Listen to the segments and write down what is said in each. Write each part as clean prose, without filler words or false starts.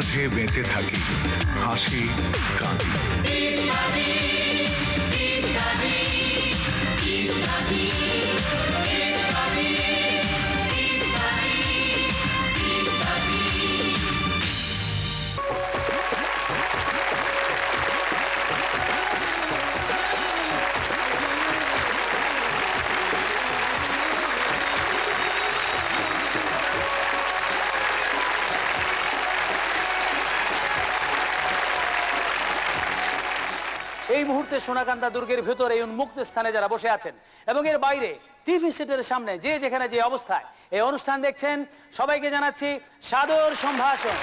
মাঝে বেঁচে থাকি, হাসি কাঁদি। এই মুহূর্তে সোনাকান্দা দুর্গের ভেতর এই উন্মুক্ত স্থানে যারা বসে আছেন এবং এর বাইরে টিভি সেটের সামনে যে যেখানে যে অবস্থায় এই অনুষ্ঠান দেখছেন, সবাইকে জানাচ্ছি সাদর সম্ভাষণ।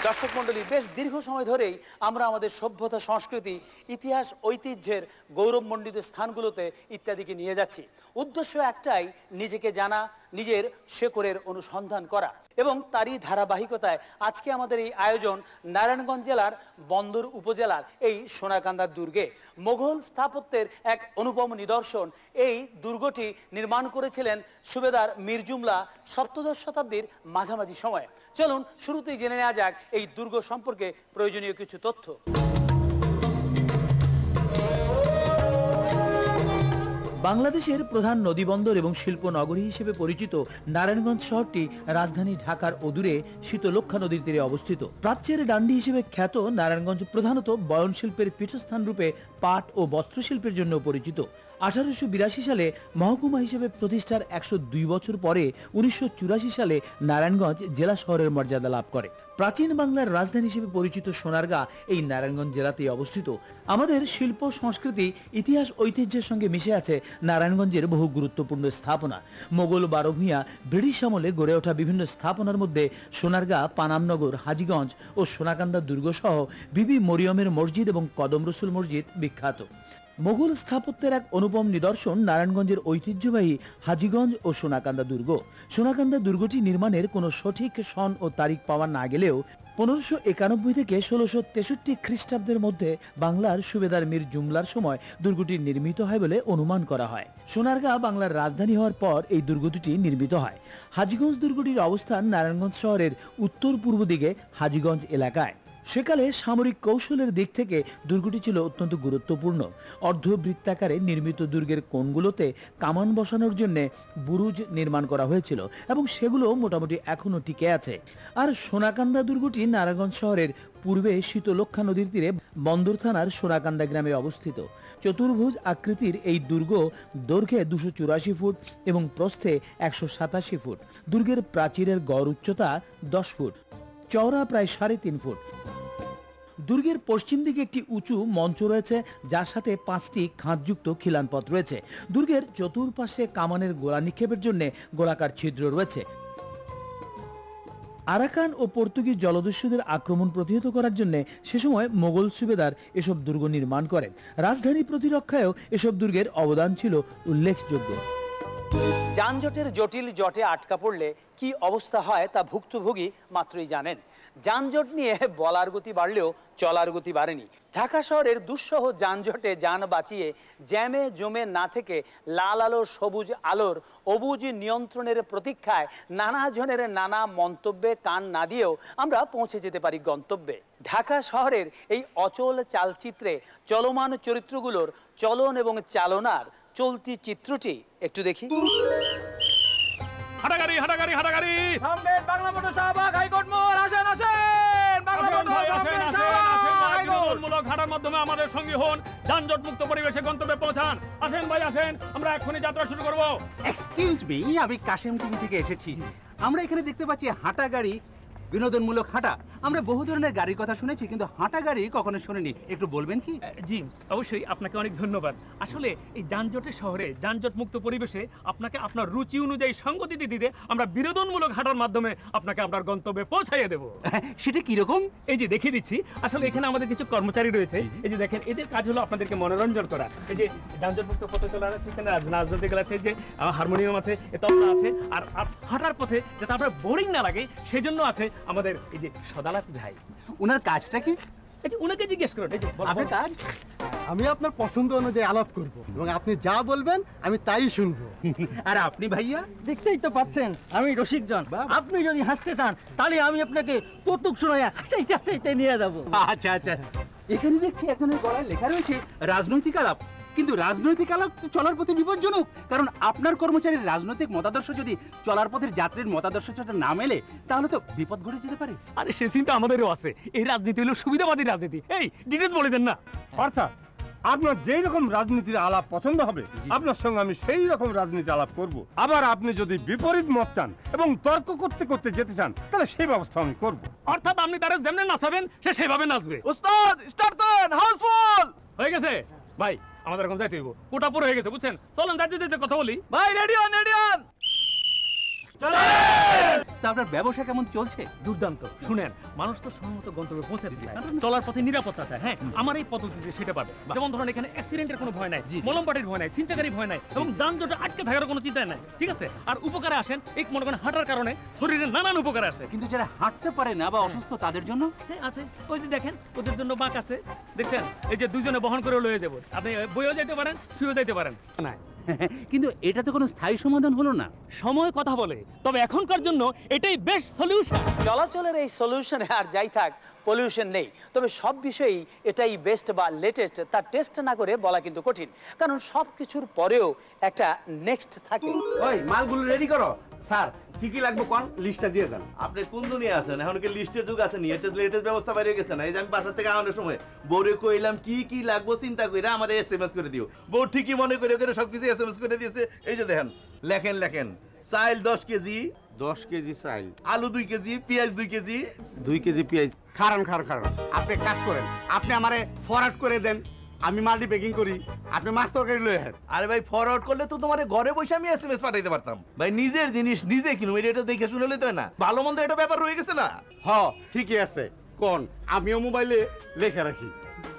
দর্শক মণ্ডলী, বেশ দীর্ঘ সময় ধরেই আমরা আমাদের সভ্যতা, সংস্কৃতি, ইতিহাস, ঐতিহ্যের গৌরবমণ্ডিত স্থানগুলোতে ইত্যাদিকে নিয়ে যাচ্ছি। উদ্দেশ্য একটাই, নিজেকে জানা, নিজের শেকড়ের অনুসন্ধান করা। এবং তারই ধারাবাহিকতায় আজকে আমাদের এই আয়োজন নারায়ণগঞ্জ জেলার বন্দর উপজেলার এই সোনাকান্দা দুর্গে। মোগল স্থাপত্যের এক অনুপম নিদর্শন। এই দুর্গটি নির্মাণ করেছিলেন সুবেদার মীর জুমলা সপ্তদশ শতাব্দীর মাঝামাঝি সময়ে। চলুন শুরুতেই জেনে নেওয়া যাক এই দুর্গ সম্পর্কে প্রয়োজনীয় কিছু তথ্য। বাংলাদেশের প্রধান নদীবন্দর এবং শিল্প নগরী হিসেবে পরিচিত নারায়ণগঞ্জ শহরটি রাজধানী ঢাকার অদূরে শীতলক্ষ্যা নদীর তীরে অবস্থিত। প্রাচ্যের ডান্ডি হিসেবে খ্যাত নারায়ণগঞ্জ প্রধানত বয়ন শিল্পের পীঠস্থান রূপে পাট ও বস্ত্রশিল্পের জন্য পরিচিত। 1882 সালে মহকুমা হিসেবে প্রতিষ্ঠার 102 বছর পরে 1984 সালে নারায়ণগঞ্জ জেলা শহরের মর্যাদা লাভ করে। প্রাচীন বাংলার রাজধানী হিসেবে পরিচিত সোনারগাঁ এই নারায়ণগঞ্জ জেলাতেই অবস্থিত। আমাদের শিল্প, সংস্কৃতি, ইতিহাস, ঐতিহ্যের সঙ্গে মিশে আছে নারায়ণগঞ্জের বহু গুরুত্বপূর্ণ স্থাপনা। মোগল, বারোভূঁইয়া, ব্রিটিশ আমলে গড়ে ওঠা বিভিন্ন স্থাপনার মধ্যে সোনারগাঁ, পানামনগর, হাজীগঞ্জ ও সোনাকান্দা দুর্গ সহ বিবি মরিয়মের মসজিদ এবং কদম রসুল মসজিদ বিখ্যাত। মোগল স্থাপত্যের এক অনুপম নিদর্শন নারায়ণগঞ্জের ঐতিহ্যবাহী হাজীগঞ্জ ও সোনাকান্দা দুর্গ। সোনাকান্দা দুর্গটি নির্মাণের কোনো সঠিক সন ও তারিখ পাওয়া না গেলেও 1591 থেকে 1663 খ্রিস্টাব্দের মধ্যে বাংলার সুবেদার মীর জুমলার সময় দুর্গটি নির্মিত হয় বলে অনুমান করা হয়। সোনারগাঁ বাংলার রাজধানী হওয়ার পর এই দুর্গ দুটি নির্মিত হয়। হাজীগঞ্জ দুর্গটির অবস্থান নারায়ণগঞ্জ শহরের উত্তর পূর্ব দিকে হাজীগঞ্জ এলাকায়। সেকালে সামরিক কৌশলের দিক থেকে দুর্গটি ছিল অত্যন্ত গুরুত্বপূর্ণ। অর্ধবৃত্তাকারে নির্মিত দুর্গের কোণগুলোতে কামান বসানোর জন্য বুরুজ নির্মাণ করা হয়েছিল এবং সেগুলো মোটামুটি এখনো টিকে আছে। আর সোনাকান্দা দুর্গটি নারায়ণগঞ্জ শহরের পূর্বে শীতলক্ষ্যা নদীর তীরে বন্দর থানার সোনাকান্দা গ্রামে অবস্থিত। চতুর্ভুজ আকৃতির এই দুর্গ দৈর্ঘ্যে 284 ফুট এবং প্রস্থে 187 ফুট। দুর্গের প্রাচীরের গড় উচ্চতা 10 ফুট, চওড়া প্রায় 3.5 ফুট। দুর্গের পশ্চিম দিকে একটি উঁচু মঞ্চ রয়েছে, যার সাথে 5টি খাঁজযুক্ত খিলানপথ রয়েছে। দুর্গের চতুর্পাশে কামানের গোলা নিক্ষেপের জন্য গোলাকার ছিদ্র রয়েছে। আরাকান ও পর্তুগিজ জলদস্যুদের আক্রমণ প্রতিহত করার জন্য সে সময় মোগল সুবেদার এসব দুর্গ নির্মাণ করেন। রাজধানী প্রতিরক্ষায়ও এসব দুর্গের অবদান ছিল উল্লেখযোগ্য। যানজটের জটিল জটে আটকা পড়লে কি অবস্থা হয় তা ভুক্তভোগী মাত্রই জানেন। যানজট নিয়ে বলার গতি বাড়লেও চলার গতি বাড়েনি। ঢাকা শহরের দুঃসহ যানজটে যান বাঁচিয়ে জ্যামে জমে না থেকে লাল আলো, সবুজ আলোর অবুজ নিয়ন্ত্রণের প্রতীক্ষায় নানা জনের নানা মন্তব্যে কান না দিয়েও আমরা পৌঁছে যেতে পারি গন্তব্যে। ঢাকা শহরের এই অচল চালচিত্রে চলমান চরিত্রগুলোর চলন এবং চালনার চলতি চিত্রটি একটু দেখি। হাটাগাড়ি হাটাগাড়ি হাটাগাড়ি সামনে বাংলা মোটর শাহবাগ হাইকোর্ট মোড়, আসেন আসেন বাংলা মোটর মূলক হাঁটার মাধ্যমে আমাদের সঙ্গী হন, যানজট মুক্ত পরিবেশে গন্তব্যে পৌঁছান। আসেন ভাই আসেন, আমরা এখনই যাত্রা শুরু করব। এক্সকিউজ মি, আমি কাশিম টিভি থেকে এসেছি। আমরা এখানে দেখতে পাচ্ছি হাঁটা গাড়ি, বিনোদনমূলক হাঁটা। আমরা বহু ধরনের গাড়ির কথা শুনেছি, কিন্তু হাঁটা গাড়ি কখনো শুনিনি। একটু বলবেন কি? জি অবশ্যই, আপনাকে অনেক ধন্যবাদ। আসলে এই যানজটের শহরে যানজট মুক্ত পরিবেশে আপনাকে আপনার রুচি অনুযায়ী সঙ্গতি দিতে আমরা বিনোদনমূলক হাঁটার মাধ্যমে আপনাকে আপনার গন্তব্যে পৌঁছাইয়ে দেবো। সেটা কিরকম? এই যে দেখিয়ে দিচ্ছি। আসলে এখানে আমাদের কিছু কর্মচারী রয়েছে, এই যে দেখেন, এদের কাজ হলো আপনাদেরকে মনোরঞ্জন করা। এই যে যানজট মুক্ত পথে চলার আছে, এখানে রাজনৈতিক আছে, যে হারমোনিয়াম আছে, তবলা আছে, আর হাঁটার পথে যাতে আপনার বোরিং না লাগে সেজন্য আছে আমাদের এই যে সদালাতি ভাই। ওনার কাজটা কি? এই যে উনাকে জিজ্ঞেস করুন। এই যে আপনার কাজ আমি আপনার পছন্দ অনুযায়ী আলাপ করব এবং আপনি যা বলবেন আমি তাই শুনবো। আর আপনি ভাইয়া? দেখতেই তো পাচ্ছেন আমি রসিকজন। আপনি যদি হাসতে চান তাহলে আমি আপনাকে কৌতুক শোনাইয়া হাসাইতে হাসাইতে নিয়ে যাবো। আচ্ছা আচ্ছা, এখানে দেখছি একজনের গলায় লেখা রয়েছে রাজনৈতিক আলাপ, কিন্তু রাজনৈতিক আলাপ তো চলার পথে বিপজ্জনক, কারণ আপনার কর্মচারীর রাজনৈতিক মতাদর্শ যদি চলার পথের যাত্রীর মতাদর্শের সাথে না মেলে তাহলে তো বিপদ ঘটে যেতে পারে। আরে সে চিন্তা আমাদেরও আছে। এই রাজনীতি হলো সুবিধাবাদী রাজনীতি। এই ডিটেলস বলে দেন না। অর্থাৎ আপনার যেই রকম রাজনীতির আলাপ পছন্দ হবে আপনার সঙ্গে আমি সেই রকম রাজনীতি আলাপ করব। আবার আপনি যদি বিপরীত মত চান এবং তর্ক করতে করতে যেতে চান তাহলে সেই ব্যবস্থা আমি করব। অর্থাৎ আপনি তারা যেমন নাচাবেন সে সেভাবে নাচবে। উস্তাদ স্টার্ট করেন, হাউসফুল। হয়ে গেছে ভাই, আমাদের এখন যাইতে হইব। কোটা পুরো হয়ে গেছে বুঝছেন। চলেন যাইতে যাইতে কথা বলি। ভাই রেডি অন, রেডি অন। তা আপনার ব্যবসা কেমন চলছে? দুর্দান্ত। শুনেন, মানুষ তো সময়মতো গন্তব্যে পৌঁছাতে চায়, চলার পথে নিরাপত্তা চায়। হ্যাঁ, আমার এই পদ্ধতিতে সেটা পাবে। যেমন ধরেন এখানে অ্যাক্সিডেন্টের কোনো ভয় নাই, মলম পাটির ভয় নাই, ছিনতাইকারীর ভয় নাই এবং যানজটে আটকে থাকার কোনো চিন্তা নাই। ঠিক আছে? আর উপকারে আসেন এই মনে করেন হাঁটার কারণে শরীরে নানান উপকার আসে। কিন্তু যারা হাঁটতে পারে না বা অসুস্থ তাদের জন্য? হ্যাঁ আছে, ওই যে দেখেন ওদের জন্য বাঁক আছে। দেখছেন, এই যে দুইজনে বহন করে লয়ে যাবো। আপনি বইও যাইতে পারেন, শুয়েও যাইতে পারেন। না, কিন্তু এটা তো কোনো স্থায়ী সমাধান হলো না। সময় কথা বলে, তবে এখনকার জন্য এটাই বেস্ট সলিউশন। চলাচলের এই সলিউশনে আর যাই থাক, পলিউশন নেই, তবে সব বিষয়েই এটাই বেস্ট বা লেটেস্ট তার টেস্ট না করে বলা কিন্তু কঠিন, কারণ সব কিছুর পরেও একটা নেক্সট থাকে। ওই মালগুলো রেডি করো। স্যার কি কি লাগবে কোন লিস্টটা দিয়ে যান। আপনি কোন দুনিয়া আছেন? এখন কি লিস্টের যুগ আছে নি? এটা লেটেস্ট ব্যবস্থা বাইরে গেছে না। এই যে আমি বাসা থেকে আনার সময় বউরে কইলাম কি কি লাগবে চিন্তা কইরা আমারে এসএমএস করে দিও। বউ ঠিকই মনে করে করে সবকিছু এসএমএস করে দিয়েছে। এই যে দেখেন, লেখেন লেখেন। চাল 10 কেজি, 10 কেজি চাই, আলু 2 কেজি, পেঁয়াজ 2 কেজি। 2 কেজি পেঁয়াজ। খারান আপনি কাজ করেন, আপনি আমারে ফরওয়ার্ড করে দেন, আমি মাল্টি প্যাকিং করি, আপনি মাছ তরকারি লয়ে আহেন। আরে ভাই ফরওয়ার্ড করলে তো তোমার ঘরে বসে আমি এসএমএস পাঠাইতে পারতাম। ভাই নিজের জিনিস নিজে কিনুম, এটা দেখে শুনে লইতে হয় না? ভালো মন্দ এটা ব্যাপার রয়ে গেছে না? হ ঠিকই আছে কোন, আমিও মোবাইলে লেখা রাখি,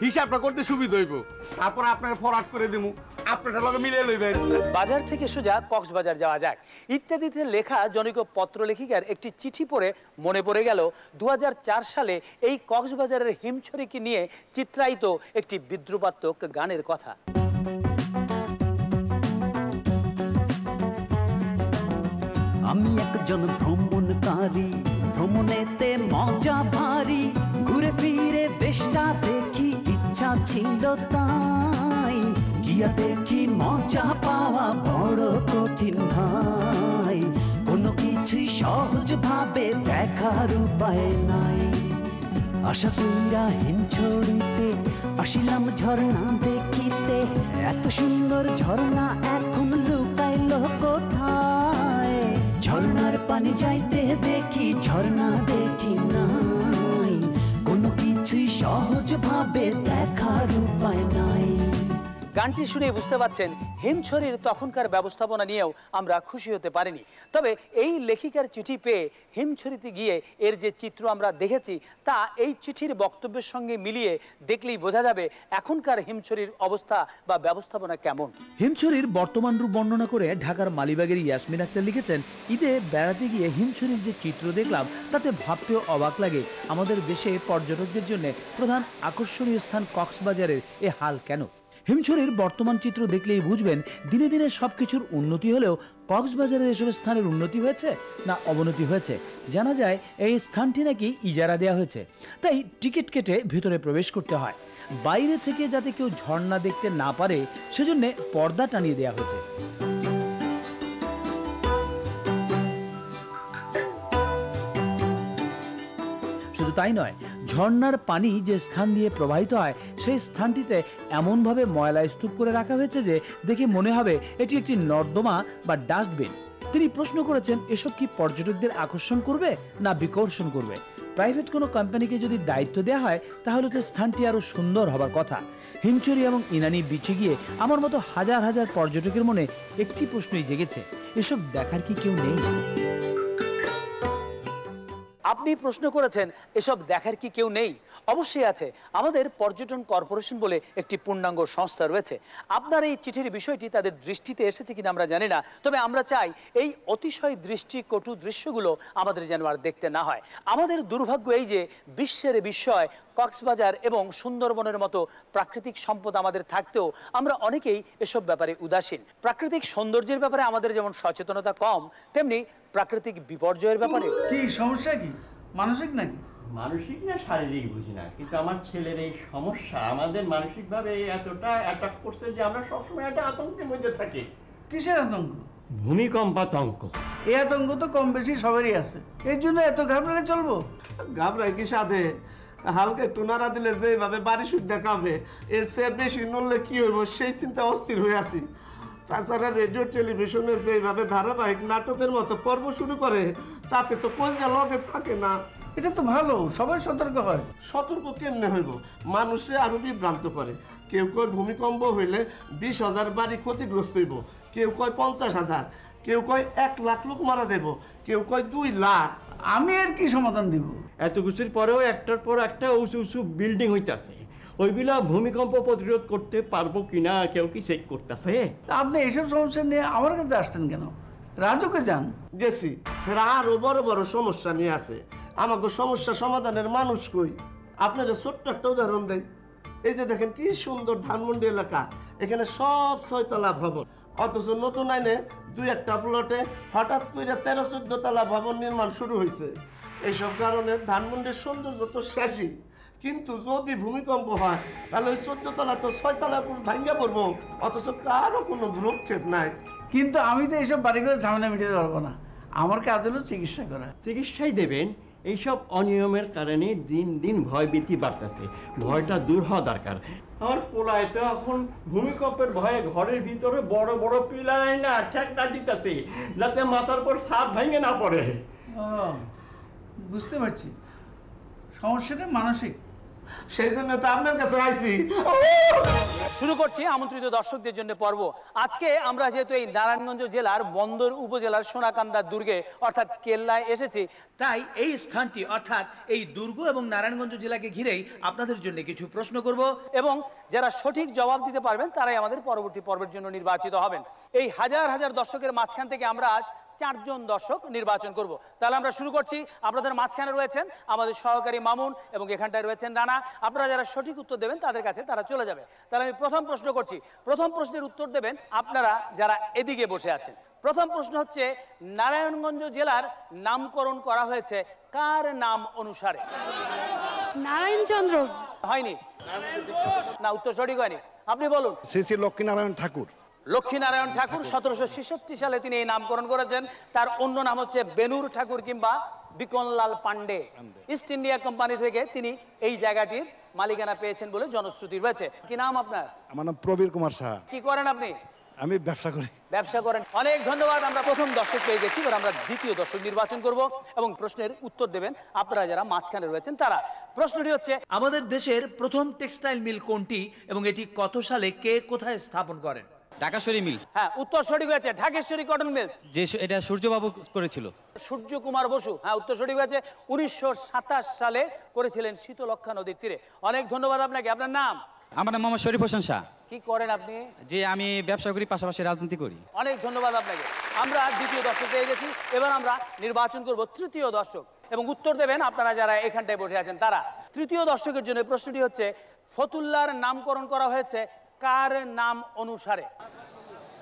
হিসাবটা করতে সুবিধা হইব, তারপর আপনাকে ফরওয়ার্ড করে দেবো, আপনারটা লগে মিলিয়ে লইবেন। বাজার থেকে সোজা কক্সবাজার যাওয়া যায় ইত্যাদিতে লেখা জনৈক পত্রলেখিকার একটি চিঠি পড়ে মনে পড়ে গেল 2004 সালে এই কক্সবাজারের হিমছড়িকে নিয়ে চিত্রায়িত একটি বিদ্রুপাত্মক গানের কথা। আমি একজন ভ্রমণকারী, ভ্রমণেতে মজা ভারী, ঘুরে ফিরে দেশটা দেখি ইচ্ছা ছিল তাই, গিয়া দেখি মজা পাওয়া বড় কঠিন ভাই, কোনো কিছুই সহজ ভাবে দেখার উপায় নাই। আশা কইরা হিমছড়িতে আসিলাম ঝর্ণা দেখিতে, এত সুন্দর ঝর্ণা এখন লুকাইল কোথায়, ঝর্ণার পানি যাইতে দেখি ঝর্ণা দেখি নাই, কোনো কিছুই সহজ ভাবে দেখার উপায় নাই। গানটি শুনে বুঝতে পারছেন হিমছড়ির তখনকার ব্যবস্থাপনা নিয়েও আমরা খুশি হতে পারিনি, তবে এই লেখিকার চিঠি পেয়ে হিমছড়িতে গিয়ে এর যে চিত্র আমরা দেখেছি তা এই চিঠির বক্তব্যের সঙ্গে মিলিয়ে দেখলেই বোঝা যাবে এখনকার হিমছড়ির অবস্থা বা ব্যবস্থাপনা কেমন। হিমছড়ির বর্তমান রূপ বর্ণনা করে ঢাকার মালিবাগের ইয়াসমিন আক্তার লিখেছেন, ঈদে বেড়াতে গিয়ে হিমছড়ির যে চিত্র দেখলাম তাতে ভাবতেও অবাক লাগে আমাদের দেশে পর্যটকদের জন্য প্রধান আকর্ষণীয় স্থান কক্সবাজারের এ হাল কেন। হিমছড়ির বর্তমান চিত্র দেখলেই বুঝবেন দিনে দিনে সবকিছুর উন্নতি হলেও কক্সবাজারের এসব স্থানের উন্নতি হয়েছে না অবনতি হয়েছে। জানা যায় এই স্থানটি নাকি ইজারা দেওয়া হয়েছে, তাই টিকিট কেটে ভিতরে প্রবেশ করতে হয়। বাইরে থেকে যাতে কেউ ঝর্ণা দেখতে না পারে সেজন্য পর্দা টানিয়ে দেওয়া হয়েছে। শুধু তাই নয়, ঝর্ণার পানি যে স্থান দিয়ে প্রবাহিত হয় সেই স্থানটিতে এমনভাবে ময়লা স্তূপ করে রাখা হয়েছে যে দেখে মনে হবে এটি একটি নর্দমা বা ডাস্টবিন। তিনি প্রশ্ন করেছেন, এসব কি পর্যটকদের আকর্ষণ করবে না বিকর্ষণ করবে? প্রাইভেট কোনো কোম্পানিকে যদি দায়িত্ব দেওয়া হয় তাহলে তো স্থানটি আরো সুন্দর হবার কথা। হিমছড়ি এবং ইনানি বিচে গিয়ে আমার মতো হাজার হাজার পর্যটকের মনে একটি প্রশ্নই জেগেছে, এসব দেখার কি কেউ নেই? আপনি প্রশ্ন করেছেন এসব দেখার কি কেউ নেই? অবশ্যই আছে। আমাদের পর্যটন কর্পোরেশন বলে একটি পূর্ণাঙ্গ সংস্থা রয়েছে। আপনার এই চিঠির বিষয়টি তাদের দৃষ্টিতে এসেছে কিনা আমরা জানি না, তবে আমরা চাই এই অতিশয় দৃষ্টিকটু দৃশ্যগুলো আমাদের যেন আর দেখতে না হয়। আমাদের দুর্ভাগ্য এই যে বিশ্বের বিস্ময় কক্সবাজার এবং সুন্দরবনের মতো প্রাকৃতিক সম্পদ আমাদের থাকতেও আমরা অনেকেই এসব ব্যাপারে উদাসীন। প্রাকৃতিক সৌন্দর্যের ব্যাপারে আমাদের যেমন সচেতনতা কম, তেমনি প্রাকৃতিক বিপর্যয়ের ব্যাপারে। কি সমস্যা, কি মানসিক নাকি? মানসিক না শারীরিক বুঝি না, কিন্তু আমার ছেলের এই সমস্যা আমাদের মানসিকভাবে এতটা অ্যাটাক করছে যে আমরা সবসময় একটা আতঙ্কের মধ্যে থাকি। কিসের আতঙ্ক? ভূমিকম্পাতঙ্ক। এই আতঙ্ক তো কম বেশি সবারই আছে, এর জন্য এত ঘাবড়ালে চলবো? ঘাবড়াই কি সাথে? হালকা একটু নাড়া দিলে যেভাবে বাড়ি সুদ দেখাবে, এর চেয়ে বেশি নড়লে কি হইব সেই চিন্তা অস্থির হয়ে আছি। তাছাড়া রেডিও টেলিভিশনে যেভাবে ধারাবাহিক নাটকের মতো পর্ব শুরু করে, তাতে তো কলজা লগে থাকে না। এটা তো ভালো, সবাই সতর্ক হয়। সতর্ক কেমনে হইব? মানুষে আরো বিভ্রান্ত করে। কেউ কয় ভূমিকম্প হইলে 20,000 বাড়ি ক্ষতিগ্রস্ত হইব, কেউ কয় 50,000, কেউ কয় 1 লাখ লোক মারা যাব, কেউ কয় 2 লাখ। আমি আর কি সমাধান দিব? এত কিছুর পরেও একটার পর একটা উঁচু উঁচু বিল্ডিং হইতাছে, ওইগুলা ভূমিকম্প প্রতিরোধ করতে পারবো কিনা কেউ কি চেক করতেছে? আপনি এইসব সমস্যা নিয়ে আমার কাছে আসছেন কেন? রাজুকে যান। গেছি, আরো বড় বড় সমস্যা নিয়ে আছে। আমাকে সমস্যা সমাধানের মানুষ কই? আপনাদের ছোট্ট একটা উদাহরণ দেয়। এই যে দেখেন কি সুন্দর ধানমন্ডি এলাকা, এখানে সব 6 তলা ভবন, অথচ নতুন আইনে 2-1টা প্লটে হঠাৎ করে 13-14 তলা ভবন নির্মাণ শুরু হয়েছে। এইসব কারণে ধানমন্ডির সৌন্দর্য তো শেষই, কিন্তু যদি ভূমিকম্প হয় তাহলে ওই 14 তলা তো 6 তলা ভাঙ্গা পড়বো, অথচ কারো কোনো ভ্রুক্ষেপ নাই। কিন্তু আমি তো এইসব বাড়ি করে ঝামেলা মিটাতে পারবো না, আমার কাজ হলো চিকিৎসা করা। চিকিৎসাই দেবেন? এইসব অনিয়মের কারণে দিন দিন ভয় ভীতি বাড়তেছে, ভয়টা দূর হওয়া দরকার। আমার পোলায় তো এখন ভূমিকম্পের ভয়ে ঘরের ভিতরে বড় বড় পিলার না ঠেকনা দিতেছে, যাতে মাথার পর ছাদ ভেঙে না পড়ে। বুঝতে পারছি, সমস্যাটা মানসিক। সেই জন্য তো আপনার কাছে আইছি। শুরু করছি আমন্ত্রিত দর্শকদের জন্য পর্ব। আজকে আমরা যেহেতু এই নারায়ণগঞ্জ জেলার বন্দর উপজেলার সোনাকান্দা দুর্গে অর্থাৎ কেল্লায় এসেছি, তাই এই স্থানটি অর্থাৎ এই দুর্গ এবং নারায়ণগঞ্জ জেলাকে ঘিরেই আপনাদের জন্য কিছু প্রশ্ন করব, এবং যারা সঠিক জবাব দিতে পারবেন তারাই আমাদের পরবর্তী পর্বের জন্য নির্বাচিত হবেন। এই হাজার হাজার দর্শকের মাঝখান থেকে আমরা আজ 4 জন দর্শক নির্বাচন করব। তাহলে আমরা শুরু করছি। আপনাদের মাঝখানে রয়েছেন আমাদের সহকারী মামুন এবং এখানটায় রয়েছেন রানা। আপনারা যারা সঠিক উত্তর দেবেন তাদের কাছে তারা চলে যাবে। তাহলে আমি প্রথম প্রশ্ন করছি। প্রথম প্রশ্নের উত্তর দেবেন আপনারা যারা এদিকে বসে আছেন। প্রথম প্রশ্ন হচ্ছে, নারায়ণগঞ্জ জেলার নামকরণ করা হয়েছে কার নাম অনুসারে? নারায়ণচন্দ্র। হয়নি না, উত্তর সঠিক হয়নি। আপনি বলুন। শ্রী শ্রী লক্ষ্মীনারায়ণ ঠাকুর। লক্ষ্মীনারায়ণ ঠাকুর 1766 সালে তিনি এই নামকরণ করেছেন। তার অন্য নাম হচ্ছে বেনুর ঠাকুর কিংবা বিকনলাল পান্ডে। ইস্ট ইন্ডিয়া কোম্পানি থেকে তিনি এই জায়গাটির মালিকানা পেয়েছেন বলে জনশ্রুতি রয়েছে। কি নাম আপনার? আমার নাম প্রবীর কুমার সাহা। কি করেন আপনি? আমি ব্যবসা করি। ব্যবসা করেন। অনেক ধন্যবাদ। আমরা প্রথম দর্শক পেয়ে গেছি, এবার আমরা দ্বিতীয় দর্শক নির্বাচন করব এবং প্রশ্নের উত্তর দেবেন আপনারা যারা মাঝখানে রয়েছেন তারা। প্রশ্নটি হচ্ছে, আমাদের দেশের প্রথম টেক্সটাইল মিল কোনটি এবং এটি কত সালে কে কোথায় স্থাপন করেন? ঢাকেশ্বরী মিল। হ্যাঁ, উত্তর সঠিক হয়েছে। ঢাকেশ্বরী কটন মিল, যে এটা সূর্যবাবু করেছিল। সূর্য কুমার বসু। হ্যাঁ, উত্তর সঠিক হয়েছে। 1927 সালে করেছিলেন শীতলক্ষ্যা নদীর তীরে। অনেক ধন্যবাদ আপনাকে। আপনার নাম? আমার নাম মোহাম্মদ শরীফ হোসেন শাহ। কি করেন আপনি? যে আমি ব্যবসা করি, পাশাপাশি রাজনীতি করি। অনেক ধন্যবাদ আপনাকে। আমরা দ্বিতীয় দর্শক পেয়ে গেছি, এবার আমরা নির্বাচন করব তৃতীয় দর্শক এবং উত্তর দেবেন আপনারা যারা এখানটায় বসে আছেন তারা। তৃতীয় দর্শকের জন্য প্রশ্নটি হচ্ছে, ফতুল্লার নামকরণ করা হয়েছে কার নাম অনুসারে?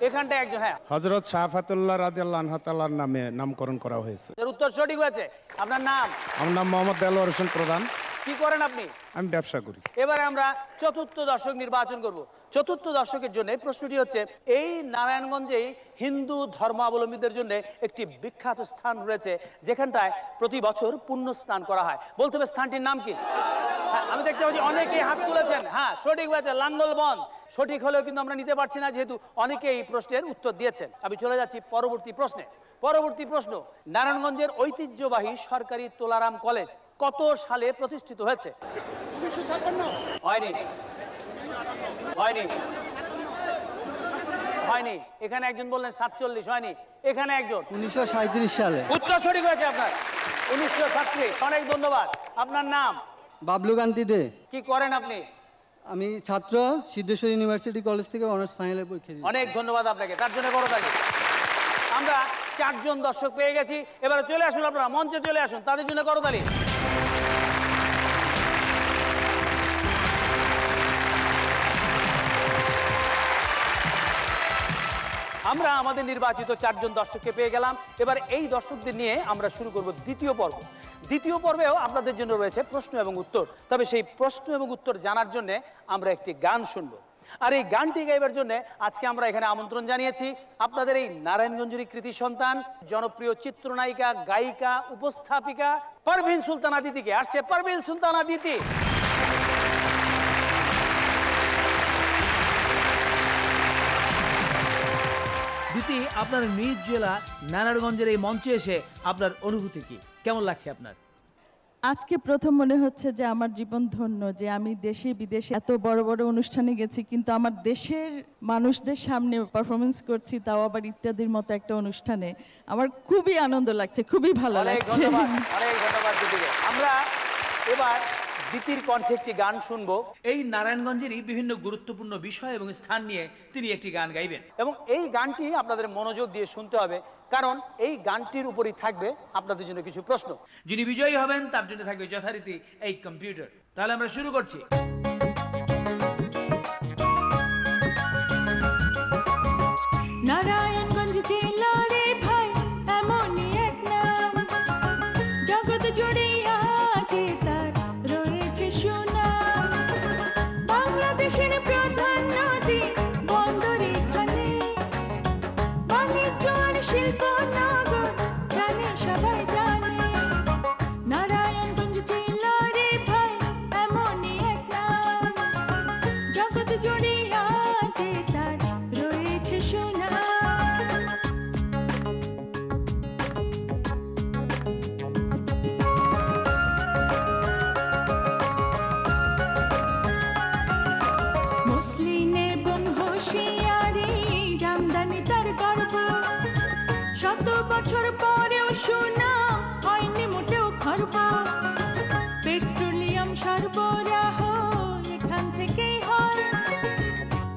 এখানটায় একজন। হ্যাঁ, হযরত শাহফাতুল্লাহ রাদিয়াল্লাহু আনহু তাআলার নামে নামকরণ করা হয়েছে। এর উত্তর সঠিক হয়েছে। আপনার নাম? আমার নাম মোহাম্মদ দেলোয়ার হোসেন প্রধান। কি করেন আপনি? আমি ব্যবসা করি। এবারে আমরা চতুর্থ দর্শক নির্বাচন করব। চতুর্থ দর্শকের জন্য প্রশ্নটি হচ্ছে, এই নারায়ণগঞ্জেই হিন্দু ধর্মাবলম্বীদের জন্য একটি বিখ্যাত স্থান রয়েছে যেখানটায় প্রতি বছর পুণ্য স্নান করা হয়। বলতে হবে স্থানটির নাম কি? হ্যাঁ, আমি দেখতে পাচ্ছি অনেকেই হাত তুলেছেন। হ্যাঁ, সঠিক হয়েছে, লাঙ্গলবন। সঠিক হলেও কিন্তু আমরা নিতে পারছি না, যেহেতু অনেকেই এই প্রশ্নের উত্তর দিয়েছেন। আমি চলে যাচ্ছি পরবর্তী প্রশ্নে। পরবর্তী প্রশ্ন, নারায়ণগঞ্জের ঐতিহ্যবাহী সরকারি তোলারাম কলেজ কত সালে প্রতিষ্ঠিত হয়েছে? 1956। হয়নি, হয়নি, হয়নি। এখানে একজন বললেন 47, হয়নি। এখানে একজন 1937 সালে। উত্তর সঠিক হয়েছে আপনার, 1937। অনেক ধন্যবাদ। আপনার নাম? বাবলু কান্তি দে। কি করেন আপনি? আমি ছাত্র, সিদ্ধেশ্বর ইউনিভার্সিটি কলেজ থেকে অনার্স ফাইনালের পরীক্ষা দিই। অনেক ধন্যবাদ আপনাকে, তার জন্য করতালি। আমরা 4 জন দর্শক পেয়ে গেছি, এবারে চলে আসুন, আপনারা মঞ্চে চলে আসুন, তাদের জন্য করতালি। আমরা আমাদের নির্বাচিত 4 জন দর্শককে পেয়ে গেলাম। এবার এই দর্শকদের নিয়ে আমরা শুরু করব দ্বিতীয় পর্ব। দ্বিতীয় পর্বেও আপনাদের জন্য রয়েছে প্রশ্ন এবং উত্তর। তবে সেই প্রশ্ন এবং উত্তর জানার জন্য আমরা একটি গান শুনবো। আর এই গানটি গাইবার জন্য আজকে আমরা এখানে আমন্ত্রণ জানিয়েছি আপনাদের এই নারায়ণগঞ্জের কৃতি সন্তান, জনপ্রিয় চিত্রনায়িকা, গায়িকা, উপস্থাপিকা পারভিন সুলতানা দিদিকে। আসছে পারভিন সুলতানা দিদি। দিদি, আপনার নিজ জেলা নারায়ণগঞ্জের এই মঞ্চে এসে আপনার অনুভূতি কি, কেমন লাগছে আপনার? আজকে প্রথম মনে হচ্ছে যে আমার জীবন ধন্য, যে আমি দেশে বিদেশে এত বড় বড় অনুষ্ঠানে গেছি, কিন্তু আমার দেশের মানুষদের সামনে পারফরমেন্স করছি, তাও আবার ইত্যাদির মতো একটা অনুষ্ঠানে। আমার খুবই আনন্দ লাগছে, খুবই ভালো লাগছে। অনেক ধন্যবাদ দিদিকে। আমরা এবার দিদির কণ্ঠে একটি গান শুনবো। এই নারায়ণগঞ্জেরই বিভিন্ন গুরুত্বপূর্ণ বিষয় এবং স্থান নিয়ে তিনি একটি গান গাইবেন, এবং এই গানটি আপনাদের মনোযোগ দিয়ে শুনতে হবে, কারণ এই গানটির উপরই থাকবে আপনাদের জন্য কিছু প্রশ্ন। যিনি বিজয়ী হবেন তার জন্য থাকবে যথারীতি এই কম্পিউটার। তাহলে আমরা শুরু করছি। নারায়ণগঞ্জ জেলা রে ভাই এমনই এক নাম, জগৎ জুড়ে আছে তার রয়েছে সুনাম। বাংলাদেশের প্রধান নদী বন্দর এখানে, বাণিজ্য আর শিল্প নগর জানে সবাই জানে। নারায়ণগঞ্জ জেলা রে ভাই এমনই এক নাম, জগৎ জুড়ে আছে তার রয়েছে সুনাম। মুসলিম এবং হুঁশিয়ারি জামদানি তার গর্ব, শত বছর পরেও সুনাম হয়নি মোটেও খর্ব। পেট্রোলিয়াম সরবরাহ এখান থেকেই হয়,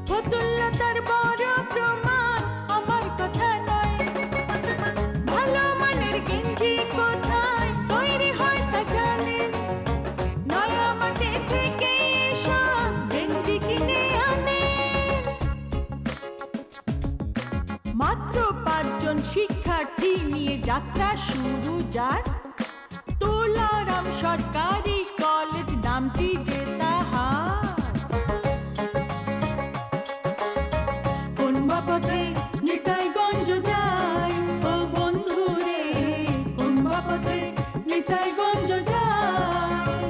ফতুল্লার বড় প্রমাণ আমার কথা নয়। ভালো মানের গেঞ্জি কোথায় তৈরি হয় তা জানেন, নয়া মাটি থেকে এসব গেঞ্জি কিনে আনেন। মাত্র 5 জন শিক্ষার্থী নিয়ে যাত্রা শুরু যার, তুলারাম সরকারি কলেজ নামটি যে তাহার। কোন বাপতে নিতাইগঞ্জ যায় ও বন্ধু রে, কোন বাপতে নিতাইগঞ্জ যায়।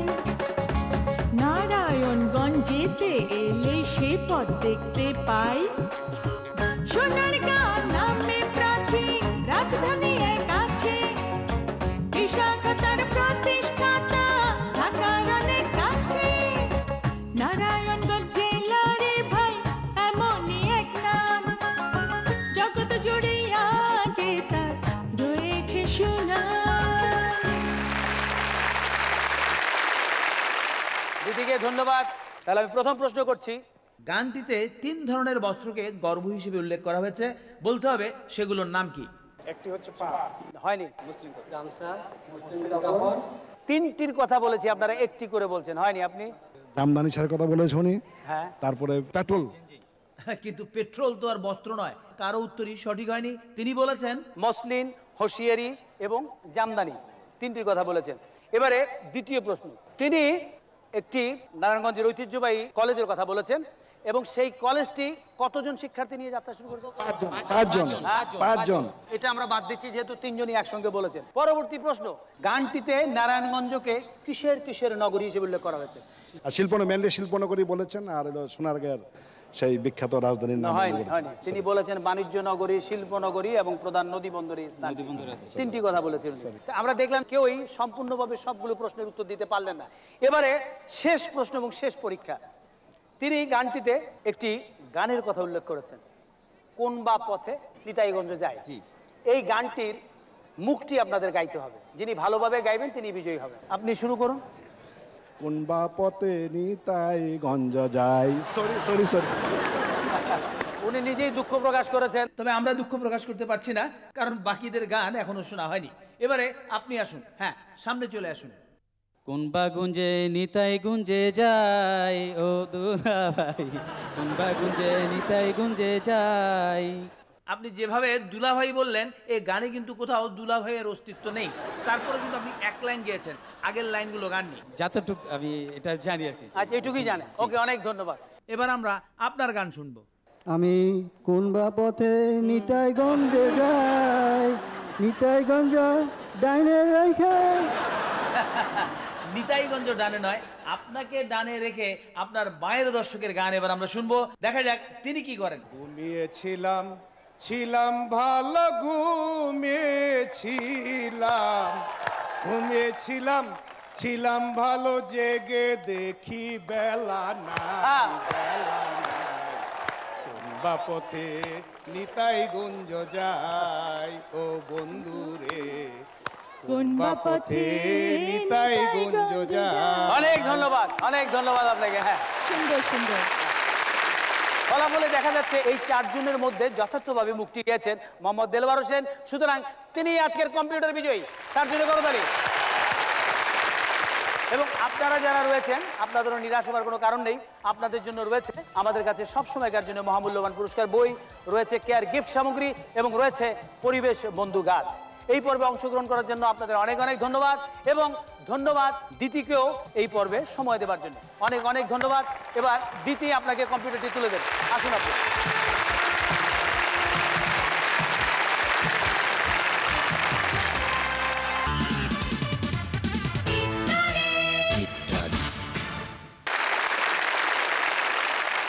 নারায়ণগঞ্জেতে এলে সে পথ দেখতে পাই, সোনারগাঁ নামে প্রাচীন রাজধানী এক আছে। বিশাখাতার প্রতিষ্ঠাতা ঢাকার অনেক কাছে। নারায়ণগঞ্জ জেলা রে ভাই এমনই এক নাম, জগৎ জুড়ে আছে তার রয়েছে সুনাম। দিদিকে ধন্যবাদ। তাহলে আমি প্রথম প্রশ্ন করছি। গানটিতে 3 ধরনের বস্ত্রকে গর্ব হিসেবে উল্লেখ করা হয়েছে, বলতে হবে সেগুলোর নাম কি? একটি হচ্ছে পা, হয়নি মুসলিম গামছা, মুসলিম কাপড়। 3টির কথা বলেছি, আপনারা একটি করে বলছেন, হয়নি। আপনি জামদানি শাড়ির কথা বলেছো উনি, হ্যাঁ। তারপরে পেট্রোল। কিন্তু পেট্রোল তো আর বস্ত্র নয়, কারো উত্তরই সঠিক হয়নি। তিনি বলেছেন মসলিন, হোশিয়ারি এবং জামদানি, 3টির কথা বলেছেন। এবারে দ্বিতীয় প্রশ্ন। তিনি একটি নারায়ণগঞ্জের ঐতিহ্যবাহী কলেজের কথা বলেছেন, এবং সেই কলেজটি কতজন শিক্ষার্থী নিয়ে যাত্রা শুরু করেছে? 5 জন। এটা আমরা বাদ দিচ্ছি যেহেতু 3 জনই একসঙ্গে বলেছেন। পরবর্তী প্রশ্ন। গানটিতে নারায়ণগঞ্জকে কিসের নগরী হিসেবে উল্লেখ করা হয়েছে? আর মেনলি শিল্পনগরী বলেছেন, আর হলো সোনারগাঁয়ের সেই বিখ্যাত রাজধানীর নাম হয়নি। তিনি বলেছেন বাণিজ্য নগরী, শিল্পনগরী এবং প্রধান নদী বন্দরের স্থান। 3টি কথা বলেছেন। আমরা দেখলাম কেউই সম্পূর্ণভাবে সবগুলো প্রশ্নের উত্তর দিতে পারলেন না। এবারে শেষ প্রশ্ন এবং শেষ পরীক্ষা। তিনি গানটিতে একটি গানের কথা উল্লেখ করেছেন, কোন বা পথে নিতাইগঞ্জ যায়। এই গানটির মুখটি আপনাদের গাইতে হবে, যিনি ভালোভাবে গাইবেন তিনি বিজয়ী হবেন। আপনি শুরু করুন। কোন বা পথে নিতাই গঞ্জ যায়। Sorry sorry sorry. উনি নিজেই দুঃখ প্রকাশ করেছেন। তবে আমরা দুঃখ প্রকাশ করতে পারছি না, কারণ বাকিদের গান এখনো শোনা হয়নি। এবারে আপনি আসুন, হ্যাঁ সামনে চলে আসুন। কোনবা গুঞ্জে নিতাই গুঞ্জে যায় ও দুলাভাই, কোনবা গুঞ্জে নিতাই গুঞ্জে যায়। আপনি যেভাবে দুলাভাই বললেন, এই গানে কিন্তু কোথাও দুলাভাইয়ের অস্তিত্ব নেই। তারপরে কিন্তু আপনি এক লাইন গিয়েছেন, আগের লাইনগুলো গাননি। যতটুকু আমি এটা জানি আর কি। আচ্ছা, এইটুকুই জানেন। ওকে, অনেক ধন্যবাদ। এবার আমরা আপনার গান শুনবো। আমি কোন বা পথে নিতাইগঞ্জে যাই, নিতাইগঞ্জ ডাইনে রেখে। নিতাইগঞ্জ ডানে নয়, আপনাকে ডানে রেখে আপনার বায়ের দর্শকের গান এবার আমরা শুনবো। দেখা যাক তিনি কি করেন। ঘুমিয়েছিলাম, ছিলাম ভালো, ঘুমিয়েছিলাম, ঘুমিয়েছিলাম, ছিলাম ভালো, জেগে দেখি বেলা নাই, বেলা নাই। কোনবা পথে নিতাইগঞ্জ যাই ও বন্ধুরে, কোনবা পথে নিতাইগঞ্জ যাই। অনেক ধন্যবাদ, অনেক ধন্যবাদ আপনাকে। হ্যাঁ, সুন্দর সুন্দর। ফলাফলে দেখা যাচ্ছে এই চারজনের মধ্যে যথার্থভাবে মুক্তি গিয়েছেন মোহাম্মদ দেলবার হোসেন। সুতরাং তিনি আজকের কম্পিউটার বিজয়ী। তার জন্য করতালি। এবং আপনারা যারা রয়েছেন, আপনাদেরও নিরাশ হওয়ার কোনো কারণ নেই। আপনাদের জন্য রয়েছে আমাদের কাছে সবসময়কার জন্য মহামূল্যবান পুরস্কার বই, রয়েছে কেয়ার গিফট সামগ্রী এবং রয়েছে পরিবেশ বন্ধু গাছ। এই পর্বে অংশগ্রহণ করার জন্য আপনাদের অনেক অনেক ধন্যবাদ, এবং ধন্যবাদ দিতিকেও এই পর্বে সময় দেওয়ার জন্য। অনেক অনেক ধন্যবাদ। এবার দিতি আপনাকে কম্পিউটারটি তুলে দেবেন। আসুন আপনি।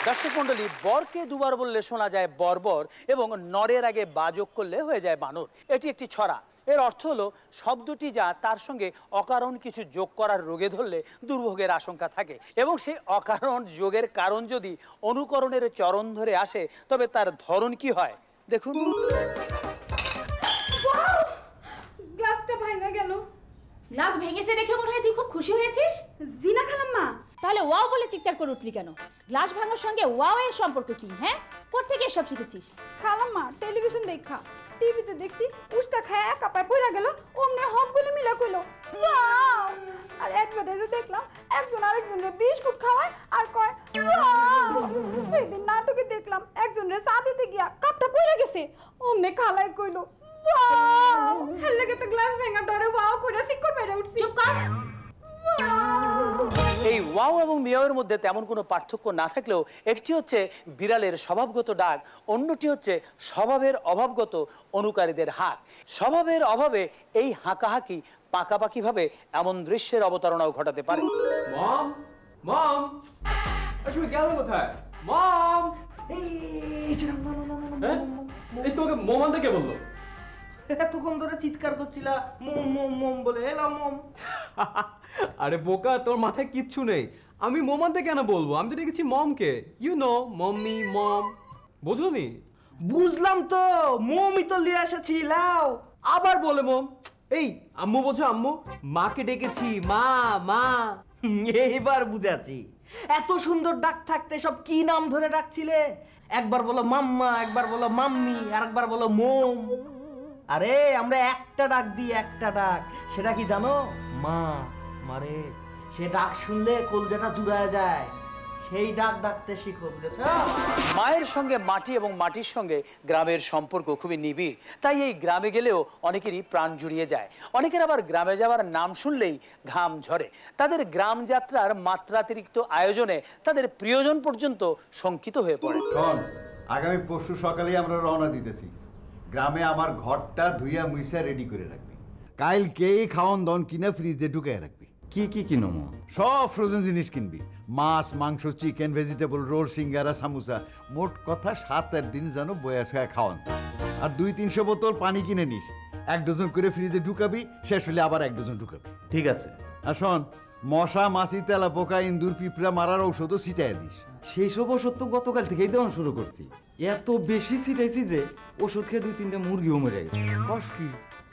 দর্শক মন্ডলী, বরকে দুবার বললে শোনা যায় বর্বর, এবং নরের আগে বাযোগ করলে হয়ে যায় বানর। এটি একটি ছড়া। এর অর্থ হলো শব্দটি যা তার সঙ্গে অকারণ কিছু যোগ করার রোগে ধরলে দুর্ভোগের আশঙ্কা থাকে, এবং সেই অকারণ যোগের কারণ যদি অনুকরণের চরণ ধরে আসে, তবে তার ধরন কি হয় দেখুন। গ্লাসটা ভাঙা গেল। গ্লাস ভেঙেছে দেখে মনে হয় তুই খুব খুশি হয়েছিস। জিনা খালাম্মা, তাহলে ওয়াও বলে চিৎকার করে উঠলি কেন? গ্লাস ভাঙার সঙ্গে ওয়াও এর সম্পর্ক কি? হ্যাঁ, কোথা থেকে এসব শিখেছিস? খালাম্মা, টেলিভিশন দেখা, টিভিতে দেখছি উষ্টা খায় একা পায় পড়া গেল, অমনে হকগুলি মিলা কইলো ওয়াও। আর অ্যাডভার্টাইজে দেখলাম একজন আরেকজনের বিস্কুট খাওয়ায় আর কয় ওয়াও। এইদিন নাটকে দেখলাম একজনের চা দিতে গিয়া কাপটা পড়ে গেছে, অমনে খালাই কইলো ওয়াও। হেল লাগে তো গ্লাস ভাঙা ডরে ওয়াও কইরা সিক্কর মেরে উঠছি। চুপ কর। এই ওয়াও এবং মিয়াওয়ের মধ্যে তেমন কোনো পার্থক্য না থাকলেও একটি হচ্ছে বিড়ালের স্বভাবগত ডাক, অন্যটি হচ্ছে স্বভাবের অভাবগত অনুকারীদের হাঁক। স্বভাবের অভাবে এই হাঁকাহাঁকি পাকাপাকিভাবে এমন দৃশ্যের অবতারণাও ঘটাতে পারে। মম, মম, তুমি গেলে কোথায়? মম, এই তোমাকে মম আনতে কে বললো? এতক্ষণ ধরে চিৎকার করছিলা মম মম মম বলে, এলাম মম। আরে বোকা, তোর মাথায় কিচ্ছু নেই। আমি মম আনতে কেন বলবো? আমি তো ডেকেছি মমকে। ইউ নো, মম্মি, মম। বুঝলি? বুঝলাম তো, মমই তো লিয়ে এসেছি, লাও। আবার বলে মম। এই আম্মু বোঝো, আম্মু। মাকে ডেকেছি মা, মা। এইবার বুঝাচ্ছি। এত সুন্দর ডাক থাকতে সব কি নাম ধরে ডাকছিলে? একবার বলো মাম্মা, একবার বলো মাম্মি, আর একবার বলো মম। আরে আমরা একটা ডাক দিই, একটা ডাক। সেটা কি জানো? মা। মারে, সে ডাক শুনলে কলজাটা জুড়ায় যায়। সেই ডাক ডাকতে শিখো, বুঝেছো? মায়ের সঙ্গে মাটি এবং মাটির সঙ্গে গ্রামের সম্পর্ক খুবই নিবিড়। তাই এই গ্রামে গেলেও অনেকেরই প্রাণ জুড়িয়ে যায়। অনেকের আবার গ্রামে যাওয়ার নাম শুনলেই ঘাম ঝরে। তাদের গ্রাম যাত্রার মাত্রাতিরিক্ত আয়োজনে তাদের প্রিয়জন পর্যন্ত শঙ্কিত হয়ে পড়ে। শোন, আগামী পরশু সকালে আমরা রওনা দিতেছি। গ্রামে আমার ঘরটা ধুইয়া মুইসা রেডি করে রাখবি। কালকেই খাওয়ান দন কিনা ফ্রিজে ঢুকায় রাখবি। কি কি কিনবো? সব ফ্রোজেন জিনিস কিনবি। মাছ, মাংস, চিকেন, ভেজিটেবল, রোল, সিঙ্গারা, সামোসা। মোট কথা 7-8 দিন যেন বয়া শোয়া খাওয়ান। আর 200-300 বোতল পানি কিনে নিস। 1 ডজন করে ফ্রিজে ঢুকাবি, শেষ হলে আবার 1 ডজন ঢুকাবি। ঠিক আছে? আর শোন, মশা, মাছি, তেলা পোকা, ইন্দুর, পিঁপড়া মারার ঔষধও ছিটাই দিস। সেই সব ওষুধ তো গতকাল থেকেই দেওয়া শুরু করছি। এত বেশি ছিটাইছি যে ওষুধ খেয়ে 2-3টা মুরগিও মরে গেছে। কষ্ট কি?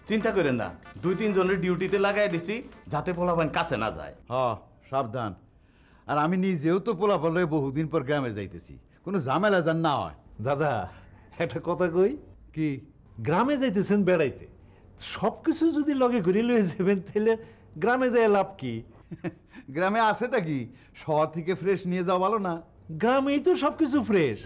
চিন্তা করেন না, 2-3 জনের ডিউটিতে লাগাই দিছি যাতে পোলাপান কাছে না যায়। হ্যাঁ, সাবধান। আর আমি নিজেও তো পোলাপালে বহুদিন পর গ্রামে যাইতেছি, কোনো ঝামেলা যেন না হয়। দাদা একটা কথা কই, কি? গ্রামে যাইতেছেন বেড়াইতে, সবকিছু যদি লগে ঘুরে লয়ে যাবেন তাহলে গ্রামে যায় লাভ কি? গ্রামে আছেটা কি? শহর থেকে ফ্রেশ নিয়ে যাওয়া ভালো না? গ্রামেই তো সবকিছু ফ্রেশ,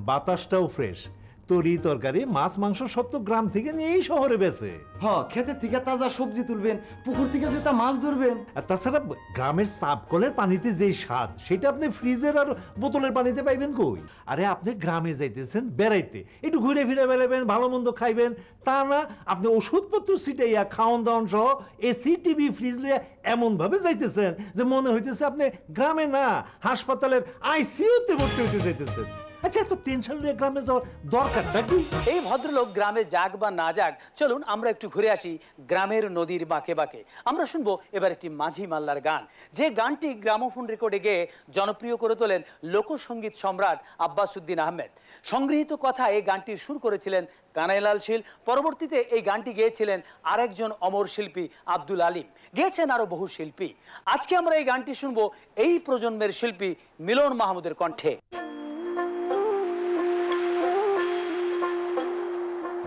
বাতাসটাও ফ্রেশ, তরি তরকারি মাছ মাংস সব তো গ্রাম থেকে নিয়েই শহরে বেচে। হ্যাঁ, ক্ষেতের থেকে তাজা সবজি তুলবেন, পুকুর থেকে যেটা মাছ ধরবেন। আর তাছাড়া গ্রামের চাপকলের পানিতে যেই স্বাদ সেটা আপনি ফ্রিজের আর বোতলের পানিতে পাইবেন কই? আরে আপনি গ্রামে যাইতেছেন বেড়াইতে, একটু ঘুরে ফিরে বেড়াবেন, ভালো মন্দ খাইবেন, তা না আপনি ওষুধপত্র ছিটাইয়া খাওয়ান দাওয়ান সহ এসি টিভি ফ্রিজ লইয়া এমন ভাবে যাইতেছেন যে মনে হইতেছে আপনি গ্রামে না হাসপাতালের আইসিইউতে ভর্তি হইতে যাইতেছেন। আচ্ছা, এত টেনশন নিয়ে গ্রামে যাওয়ার দরকারটা কি? এই ভদ্রলোক গ্রামে যাক বা না যাক, চলুন আমরা একটু ঘুরে আসি গ্রামের নদীর বাঁকে বাঁকে। আমরা শুনবো এবার একটি মাঝি মাল্লার গান, যে গানটি গ্রামোফোন রেকর্ডে গেয়ে জনপ্রিয় করে তোলেন লোকসঙ্গীত সম্রাট আব্বাসউদ্দিন আহমেদ। সংগৃহীত কথা এই গানটির সুর করেছিলেন কানাইলাল শীল। পরবর্তীতে এই গানটি গেয়েছিলেন আরেকজন অমর শিল্পী আব্দুল আলিম, গেয়েছেন আরো বহু শিল্পী। আজকে আমরা এই গানটি শুনবো এই প্রজন্মের শিল্পী মিলন মাহমুদের কণ্ঠে।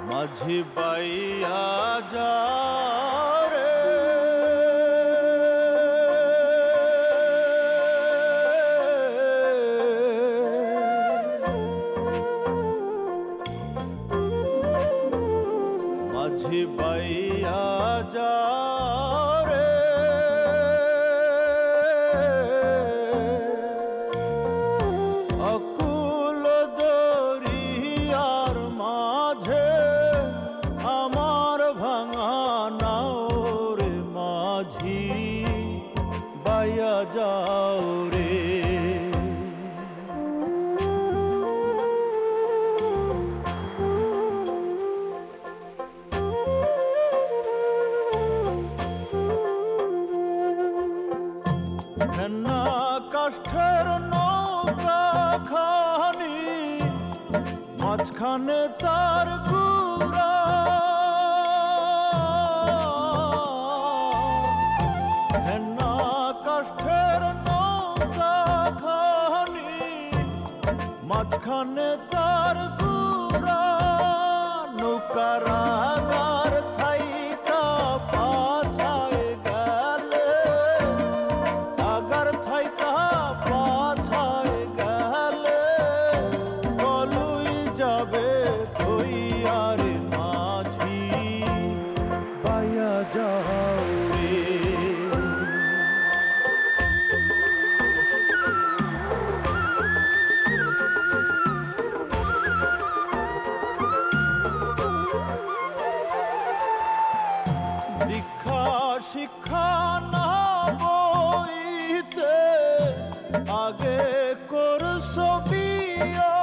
মাঝি বাইয়া যা রে, মাঝি বাইয়া যা রে, অকুল দরিয়ার মাঝে আমার ভাঙা নাও রে, মাঝি বাইয়া যাও রে। না কাষ্ঠের নৌকা খানি, মাঝখানে তার গুড়া, না কাষ্ঠের নৌকা খানি, মাঝখানে তার গুড়া, নৌকার আগার থাইকা পাছায় গেলে, আগার থাইকা পাছায় গেলে, কলুই যাবে থইয়ারে, মাঝি বাইয়া যাও রে। দীক্ষা শিক্ষা না বইতে আগে করছ বিয়া,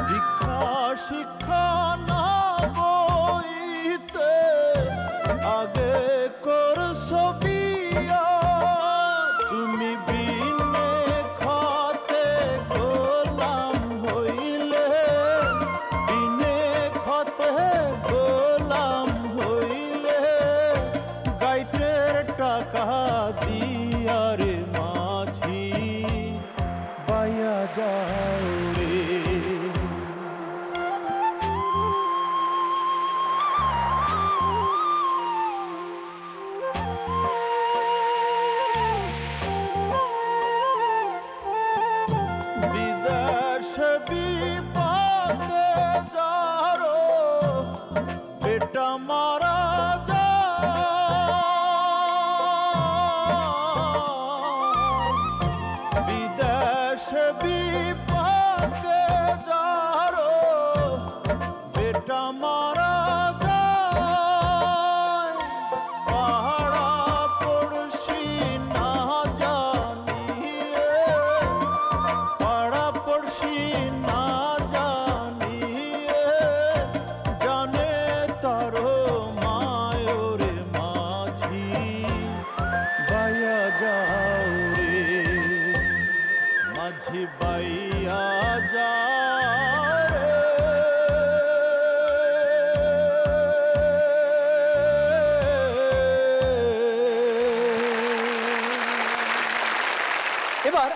দীক্ষা শিক্ষা না বইতে আগে করছ বিয়া, তুমি বিনে খাতে গোলাম হইলে, বিনে খাতে গোলাম হইলে, গাইটের টাকা দিয়া রে, মাঝি বাইয়া যাও রে। বিদেশ বিপাকে যারো বেটা মারা যায়, বিদেশ বিপাকে যারো বেটা মারা যায়, পাহাড়া পড়শি না জানিয়ে, পাড়া পড়শি না জানিয়ে, জানে তারো মা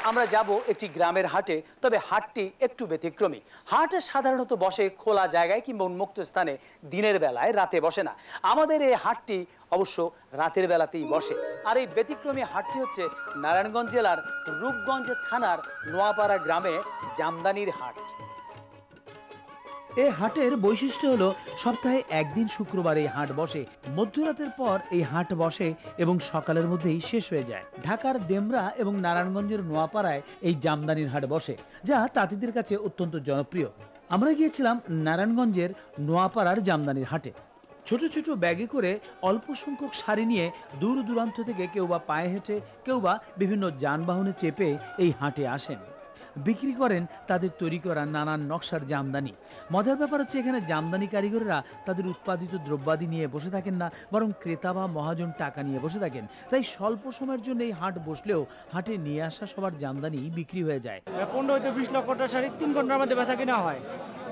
আমরা যাব একটি গ্রামের হাটে, তবে হাটটি একটু ব্যতিক্রমী। হাট সাধারণত বসে খোলা জায়গায় কিংবা উন্মুক্ত স্থানে, দিনের বেলায়, রাতে বসে না। আমাদের এই হাটটি অবশ্য রাতের বেলাতেই বসে। আর এই ব্যতিক্রমী হাটটি হচ্ছে নারায়ণগঞ্জ জেলার রূপগঞ্জ থানার নোয়াপাড়া গ্রামে জামদানির হাট। এই হাটের বৈশিষ্ট্য হলো সপ্তাহে একদিন শুক্রবার এই হাট বসে। মধ্যরাতের পর এই হাট বসে এবং সকালের মধ্যেই শেষ হয়ে যায়। ঢাকার ডেমরা এবং নারায়ণগঞ্জের নোয়াপাড়ায় এই জামদানির হাট বসে, যা তাঁতিদের কাছে অত্যন্ত জনপ্রিয়। আমরা গিয়েছিলাম নারায়ণগঞ্জের নোয়াপাড়ার জামদানির হাটে। ছোট ছোট ব্যাগে করে অল্প সংখ্যক শাড়ি নিয়ে দূর দূরান্ত থেকে কেউ বা পায়ে হেঁটে, কেউ বা বিভিন্ন যানবাহনে চেপে এই হাটে আসেন। বিক্রি করেন তাদের তৈরি করা নানান নকশার জামদানি। মজার ব্যাপার হচ্ছে এখানে জামদানি কারিগররা তাদের উৎপাদিত দ্রব্যাদি নিয়ে বসে থাকেন না, বরং ক্রেতা বা মহাজন টাকা নিয়ে বসে থাকেন। তাই স্বল্প সময়ের জন্য এই হাট বসলেও হাটে নিয়ে আসা সবার জামদানি বিক্রি হয়ে যায়। 15 থেকে 20 লক্ষটা শাড়ি 3 ঘন্টার মধ্যে বেচা কিনা হয়।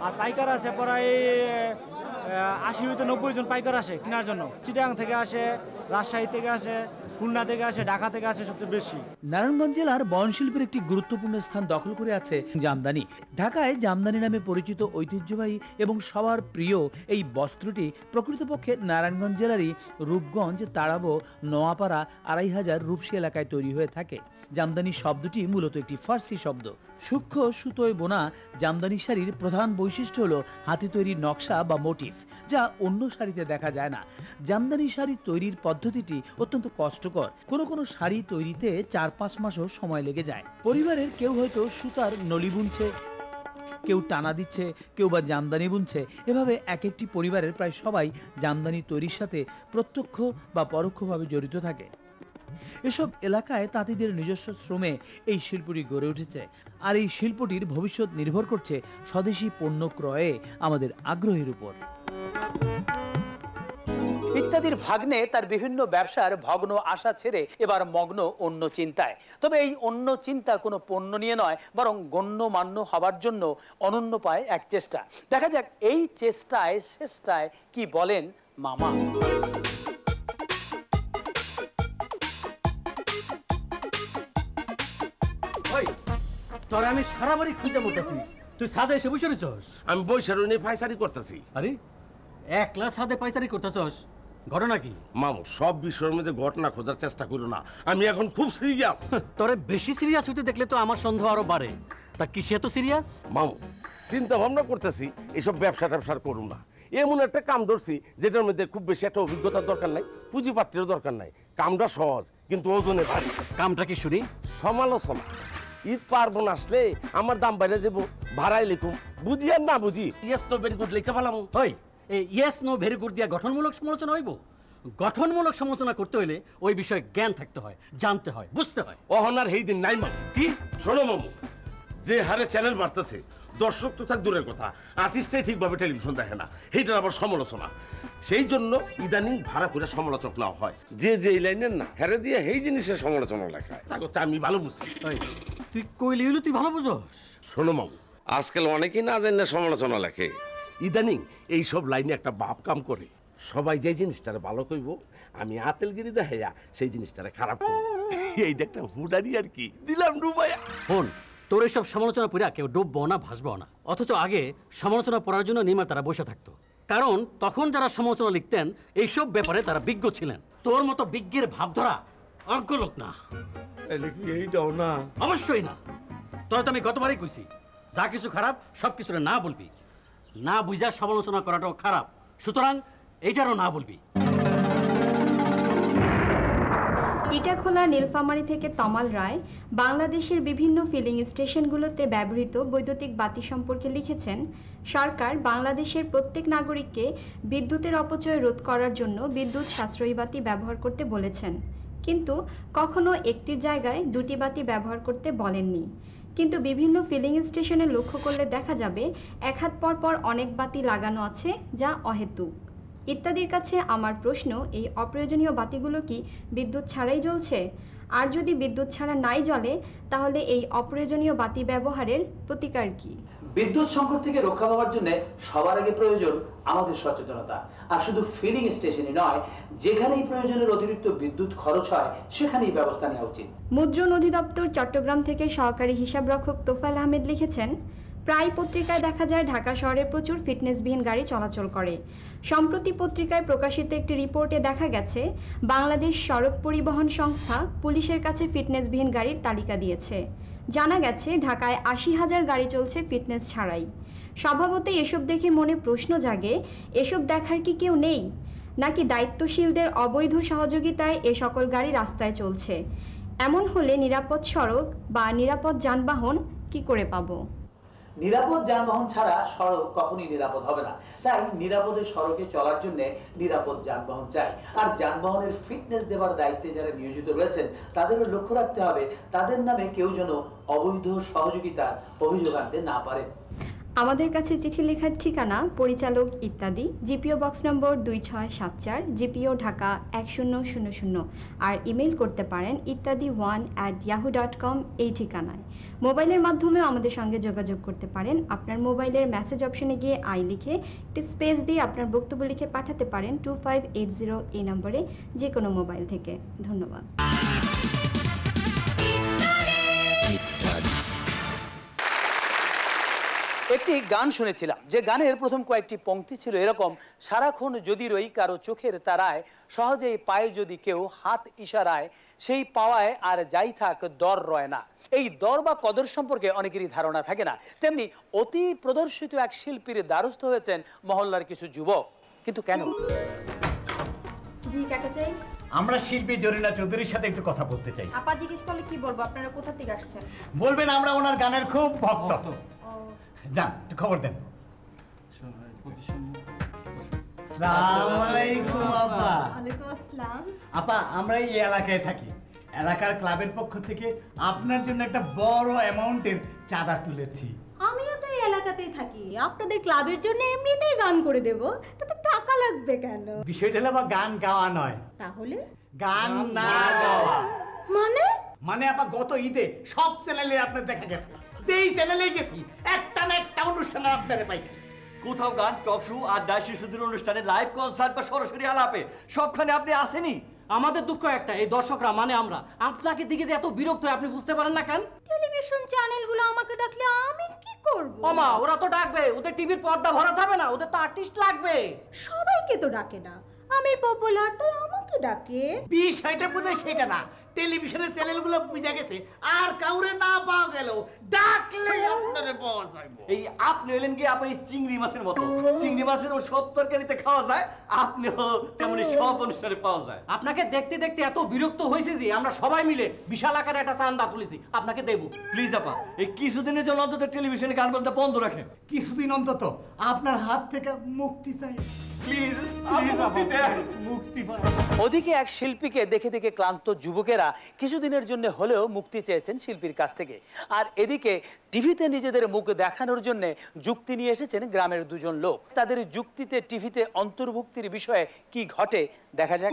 আর পাইকার আছে প্রায় 80 থেকে 90 জন পাইকার আসে কেনার জন্য। চিটাগাং থেকে আসে, রাজশাহী থেকে আসে, খুলনা থেকে আসে, ঢাকা থেকে আসে সবচেয়ে বেশি। নারায়ণগঞ্জ জেলার বয়নশিল্পের একটি গুরুত্বপূর্ণ স্থান দখল করে আছে জামদানি। ঢাকায় জামদানি নামে পরিচিত ঐতিহ্যবাহী এবং সবার প্রিয় এই বস্ত্রটি প্রকৃতপক্ষে নারায়ণগঞ্জ জেলারই রূপগঞ্জ, তারাবো, নোয়াপাড়া, 2500 রূপসী এলাকায় তৈরি হয়ে থাকে। জামদানি শব্দটি মূলত একটি ফার্সি শব্দ। সূক্ষ্ম সুতোয় বোনা জামদানি শাড়ির প্রধান বৈশিষ্ট্য হলো হাতে তৈরি নকশা বা মোটিভ, যা অন্য শাড়িতে দেখা যায় না। জামদানি শাড়ি তৈরির পদ্ধতিটি অত্যন্ত কষ্টকর। কোনো শাড়ি তৈরিতে 4-5 মাসও সময় লেগে যায়। পরিবারের কেউ হয়তো সুতার নলি বুনছে, কেউ টানা দিচ্ছে, কেউ বা জামদানি বুনছে। এভাবে এক একটি পরিবারের প্রায় সবাই জামদানি তৈরির সাথে প্রত্যক্ষ বা পরোক্ষভাবে জড়িত থাকে। এসব এলাকায় তাঁতিদের নিজস্ব শ্রমে এই শিল্পটি গড়ে উঠেছে। আর এই শিল্পটির ভবিষ্যৎ নির্ভর করছে স্বদেশি পণ্য ক্রয়ে আমাদের আগ্রহের উপর। ইত্যাদির ভাগ্নে তার বিভিন্ন ব্যবসার ভগ্ন আশা ছেড়ে এবার মগ্ন অন্য চিন্তায়। তবে এই অন্য চিন্তা কোনো পণ্য নিয়ে নয়, বরং গণ্যমান্য হবার জন্য অনন্য পায় এক চেষ্টা। দেখা যাক এই চেষ্টায় শেষটায় কি বলেন মামা। তোরে আমি সারা বাড়ি খুঁজে মরতেছি, তুই ছাদে এসে বসে রইছস। আমি বইসা রইনি, পাইসারি করতেছি। আরে একলা ছাদে পাইসারি করতেছস, ঘটনা কি? মামু, সব বিষয়ের মধ্যে ঘটনা খোঁজার চেষ্টা করো না, আমি এখন খুব সিরিয়াস। তোরে বেশি সিরিয়াস হইতে দেখলে তো আমার সন্দেহ আরো বাড়ে। তা কিসে এত সিরিয়াস? মামু, চিন্তা ভাবনা করতেছি এসব ব্যবসা ট্যাবসার করুন না। এমন একটা কাম ধরছি যেটার মধ্যে খুব বেশি একটা অভিজ্ঞতার দরকার নাই, পুঁজিপাত্রের দরকার নাই। কামটা সহজ কিন্তু ওজনে ভারী। কামটা কি শুনি? সমালোচনা। ঈদ পার্বণ আসলে আমার দাম বাইরে যাবো, ভাড়াই লিখুম, বুঝি আর না বুঝি ইয়েস নো ভেরি গুড লিখে ফেলাম। ওই ইয়েস নো ভেরি গুড দিয়া গঠনমূলক সমালোচনা হইব? গঠনমূলক সমালোচনা করতে হইলে ওই বিষয়ে জ্ঞান থাকতে হয়, জানতে হয়, বুঝতে হয়। অহনার এই দিন নাই মামু। কি শোনো মামু, যে হারে চ্যানেল বাড়তেছে, দর্শক তো থাক দূরের কথা, আর্টিস্টটাই ঠিকভাবে টেলিভিশন দেখে না, সেইটার আবার সমালোচনা। সেই জন্য ইদানিং ভাড়া করে সমালোচক নেওয়া হয়, যে যে লাইনের না হেরে দিয়ে সেই জিনিসের সমালোচনা লেখায়। তা করতে আমি ভালো বুঝি। তুই কইলি হইলো তুই ভালো বুঝোস? শোনো মামু, আজকাল অনেকেই না জানি না সমালোচনা লেখে। ইদানিং এইসব লাইনে একটা বাপ কাম করে। সবাই যে জিনিসটারে ভালো কইব, আমি আতেলগিরি দেখাইয়া সেই জিনিসটারে খারাপ করব। এইটা একটা হুডারি আর কি, দিলাম ডুবাইয়া। ফোন তোর এইসব সমালোচনা পড়া কেউ ডুববো না, ভাসবো না। অথচ আগে সমালোচনা পড়ার জন্য নির্মাতারা বসে থাকতো, কারণ তখন যারা সমালোচনা লিখতেন এইসব ব্যাপারে তারা বিজ্ঞ ছিলেন। তোর মতো বিজ্ঞের ভাবধারা অজ্ঞ লোক না। এইটাও না? অবশ্যই না। তোরা তো আমি গতবারই কইছি, যা কিছু খারাপ সব কিছুরে না বলবি। না বুঝা সমালোচনা করাটাও খারাপ, সুতরাং এইটারও না বলবি। ইটাখোলা নীলফামারী থেকে তমাল রায় বাংলাদেশের বিভিন্ন ফিলিং স্টেশনগুলোতে ব্যবহৃত বৈদ্যুতিক বাতি সম্পর্কে লিখেছেন, সরকার বাংলাদেশের প্রত্যেক নাগরিককে বিদ্যুতের অপচয় রোধ করার জন্য বিদ্যুৎ সাশ্রয়ী বাতি ব্যবহার করতে বলেছেন, কিন্তু কখনো একটির জায়গায় দুটি বাতি ব্যবহার করতে বলেননি। কিন্তু বিভিন্ন ফিলিং স্টেশনে লক্ষ্য করলে দেখা যাবে এক হাত পর পর অনেক বাতি লাগানো আছে, যা অহেতুক। ইত্যাদির কাছে আমার প্রশ্ন, এই অপ্রয়োজনীয় বাতিগুলো কি বিদ্যুৎ ছাড়াই জ্বলছে? আর যদি বিদ্যুৎ ছাড়া নাই জ্বলে, তাহলে এই অপ্রয়োজনীয় বাতি ব্যবহারের প্রতিকার কি? বিদ্যুৎ সংকট থেকে রক্ষা পাওয়ার জন্য সবার আগে প্রয়োজন আমাদের সচেতনতা। আর শুধু ফিলিং স্টেশনই নয়, যেখানেই প্রয়োজনের অতিরিক্ত বিদ্যুৎ খরচ হয় সেখানেই ব্যবস্থা নেওয়া উচিত। মুদ্রণ অধিদপ্তর চট্টগ্রাম থেকে সহকারী হিসাবরক্ষক তোফায়েল আহমেদ লিখেছেন, প্রায় পত্রিকায় দেখা যায় ঢাকা শহরে প্রচুর ফিটনেসবিহীন গাড়ি চলাচল করে। সম্প্রতি পত্রিকায় প্রকাশিত একটি রিপোর্টে দেখা গেছে বাংলাদেশ সড়ক পরিবহন সংস্থা পুলিশের কাছে ফিটনেসবিহীন গাড়ির তালিকা দিয়েছে। জানা গেছে ঢাকায় ৮০,০০০ গাড়ি চলছে ফিটনেস ছাড়াই। স্বভাবতই এসব দেখে মনে প্রশ্ন জাগে, এসব দেখার কি কেউ নেই, নাকি দায়িত্বশীলদের অবৈধ সহযোগিতায় এ সকল গাড়ি রাস্তায় চলছে? এমন হলে নিরাপদ সড়ক বা নিরাপদ যানবাহন কি করে পাবো? নিরাপদ যানবাহন ছাড়া সড়ক কখনই নিরাপদ হবে না। তাই নিরাপদে সড়কে চলার জন্য নিরাপদ যানবাহন চাই। আর যানবাহনের ফিটনেস দেওয়ার দায়িত্বে যারা নিয়োজিত রয়েছেন তাদেরও লক্ষ্য রাখতে হবে তাদের নামে কেউ যেন অবৈধ সহযোগিতার অভিযোগ আনতে না পারে। আমাদের কাছে চিঠি লেখার ঠিকানা পরিচালক ইত্যাদি, GPO box number 2674, GPO Dhaka 1000, আর ইমেল করতে পারেন ittadi1@yahoo.com এই ঠিকানায়। মোবাইলের মাধ্যমেও আমাদের সঙ্গে যোগাযোগ করতে পারেন। আপনার মোবাইলের মেসেজ অপশনে গিয়ে আই লিখে একটি স্পেস দিয়ে আপনার বক্তব্য লিখে পাঠাতে পারেন 2580 এই নম্বরে, যে কোনো মোবাইল থেকে। ধন্যবাদ। একটি গান শুনেছিলাম, যে গানের প্রথম কয়েকটি পংক্তি ছিল এরকম: সারাক্ষণ যদি রই কারো চোখের তারায়, সহজেই পায় যদি কেউ হাত ইশারায়, সেই পাওয়ায় আর যাই থাক দর রয় না। এই দর বা কদর সম্পর্কে অনেকেরই ধারণা থাকে না। তেমনি অতি প্রদর্শিত এক শিল্পীর দ্বারস্থ হয়েছেন মহল্লার কিছু যুবক। কিন্তু কেন? জি, কাকে চাই? আমরা শিল্পী জরিনা চৌধুরীর সাথে একটু কথা বলতে চাই। আপা জিজ্ঞেস করলে কি বলবো? আপনারা কোথা থেকে আসছেন? বলবেন আমরা ওনার গানের খুব ভক্ত। যান, একটু খবর দেন। আসসালামু আলাইকুম আপা। ওয়ালাইকুম আসসালাম। আপা, আমরা এই এলাকায় থাকি। এলাকার ক্লাবের পক্ষ থেকে আপনার জন্য একটা বড় অ্যামাউন্টের চাঁদা তুলেছি। আমিও তো এই এলাকাতেই থাকি, আপনাদের ক্লাবের জন্য এমনিতেই গান করে দেব, তাতে টাকা লাগবে কেন? বিষয়টা হলো গান গাওয়া নয়, তাহলে গান না গাওয়া। মানে আপা গত ঈদে সব চ্যানেলে আপনার দেখা গেছে, যেই চ্যানেলে গেছি একটা না একটা অনুষ্ঠানে আপনারে পাইছি। কোথাও গান, টক শো, আড্ডা, শিশুদের অনুষ্ঠানে, লাইভ কনসার্ট বা সরাসরি আলাপে সবখানে আপনি আসেনি। আমাদের দুঃখ একটা, এই দর্শকরা মানে আমরা আপনাকে দিকে যে এত বিরক্ত হয় আপনি বুঝতে পারেন না কেন? টেলিভিশন চ্যানেলগুলো আমাকে ডাকলে আমি কি করব? মামা, ওরা তো ডাকবে, ওদের টিভির পর্দা ভরাতে হবে না, ওদের তো আর্টিস্ট লাগবে। সবাইকে তো ডাকে না, আমি পপুলার তাই আমাকে ডাকে। বিষয়টা বুঝে সেটা না, টেলিভিশনের চ্যানেলগুলো বুঝা গেছে আর কাউরে না পাওয়া গেল ডাকলে আপনারে পাওয়া যাবে। এই আপনি হলেন কি আপনি চিংড়ি মাছের মতো, চিংড়ি মাছের সব তরকারিতে খাওয়া যায়, আপনিও তেমনি সব অনুষ্ঠানে পাওয়া যায়। আপনাকে দেখতে দেখতে এত বিরক্ত হয়েছে যে আমরা সবাই মিলে বিশাল আকারে একটা চাঁদা তুলেছি, আপনাকে দেব। প্লিজ আপা, এই কিছুদিনের জন্য অন্তত টেলিভিশনে গান বলতে বন্ধ রাখেন। কিছুদিন অন্তত আপনার হাত থেকে মুক্তি চাই, প্লিজ। ওদিকে এক শিল্পীকে দেখে দেখে ক্লান্ত যুবকেরা কিছুদিনের জন্য হলেও মুক্তি চেয়েছেন শিল্পীর কাছ থেকে। আর এদিকে টিভিতে নিজেদের মুখ দেখানোর জন্য যুক্তি নিয়ে এসেছেন গ্রামের দুজন লোক। তাদের যুক্তিতে টিভিতে অন্তর্ভুক্তির বিষয়ে কি ঘটে দেখা যাক।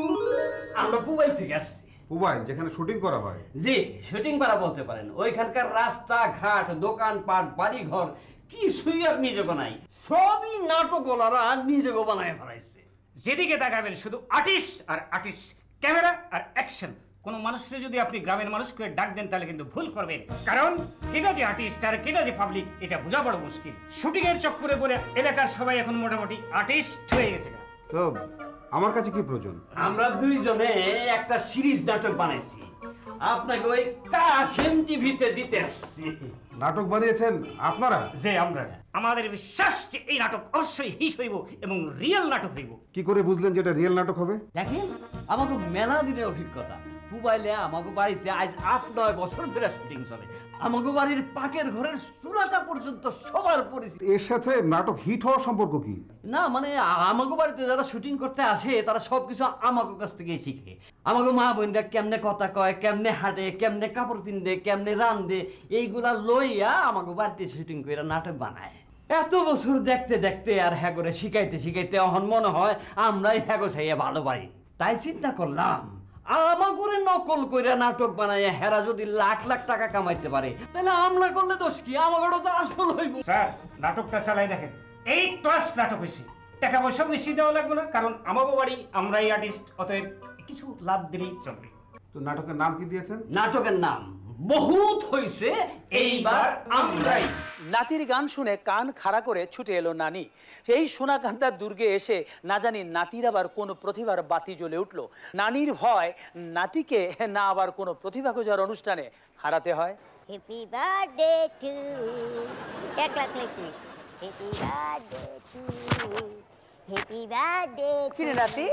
আমরা মোবাইল থেকে আসছি। মোবাইল যেখানে শুটিং করা হয়? জি, শুটিং করা বলতে পারেন। ওইখানকার রাস্তাঘাট, দোকানপাট, বাড়িঘর কিছুই আর নিজেকে নাই, সবই নাটকওয়ালারা নিজেকে বানায় ফেলাইছে। যেদিকে তাকাবেন শুধু আর্টিস্ট আর আর্টিস্ট, ক্যামেরা আর অ্যাকশন। কোন মানুষকে যদি আপনি গ্রামের মানুষকে ডাক দেন তাহলে কিন্তু ভুল করবেন, কারণ কেটা যে আর্টিস্ট আর কেটা যে পাবলিক এটা বোঝা বড় মুশকিল। শুটিং এর চক্করে পড়ে এলাকার সবাই এখন মোটামুটি আর্টিস্ট হয়ে গেছে। তো আমার কাছে কি প্রয়োজন? আমরা দুইজনে একটা সিরিজ নাটক বানাইছি, আপনাকে ওই কাশেম টিভিতে দিতে আসছি। নাটক বানিয়েছেন আপনারা? যে আমরা, আমাদের বিশ্বাস যে এই নাটক অবশ্যই হিট হইব এবং রিয়েল নাটক হইব। কি করে বুঝলেন যে এটা রিয়েল নাটক হবে? দেখেন, আমাকে মেলা দিনের অভিজ্ঞতা। মোবাইলে আমাকে বাড়িতে আজ 8-9 বছর ধরে শুটিং চলে। আমাকে বাড়ির পাকের ঘরের চুলাটা পর্যন্ত সবার পরিচিত। এর সাথে নাটক হিট হওয়ার সম্পর্ক কি? না মানে আমাকে বাড়িতে যারা শুটিং করতে আসে তারা সবকিছু আমাকে কাছ থেকে শিখে। আমাকে মা বোনরা কেমনে কথা কয়, কেমনে হাঁটে, কেমনে কাপড় পিন্দে, কেমনে রান্ধে, এইগুলা লইয়া আমাকে বাড়িতে শুটিং করে নাটক বানায়। এত বছর দেখতে দেখতে আর হ্যাঁ করে শিখাইতে শিখাইতে এখন মনে হয় আমরাই হ্যাঁ চাইয়া ভালো পারি। তাই চিন্তা করলাম আমাগুরে নকল কইরা নাটক বানায় হেরা যদি লাখ লাখ টাকা কামাইতে পারে তাহলে আমরা করলে দোষ কি? আমাগরও তো আসল হইব। স্যার নাটকটা চালাই দেখেন, এই ক্লাস নাটক হয়েছে, টাকা পয়সা বেশি দেওয়া লাগবে না, কারণ আমাগো বাড়ি আমরাই আর্টিস্ট, অতএব কিছু লাভ দিলেই চলবে। তো নাটকের নাম কি দিয়েছেন? নাটকের নাম বহুত হইছে এইবার আমরাই। নাতির গান শুনে কান খাড়া করে ছুটে এলো নানি। এই সোনাকান্তার দুর্গে এসে না জানি নাতির আবার কোনো প্রতিভার বাতি জ্বলে উঠল। নানির ভয় নাতিকে না আবার কোনো প্রতিভা খোঁজার অনুষ্ঠানে হারাতে হয়। হ্যাপি বার্থডে টু এক lakh Likee happy birthday to happy birthday কিরে নাতি,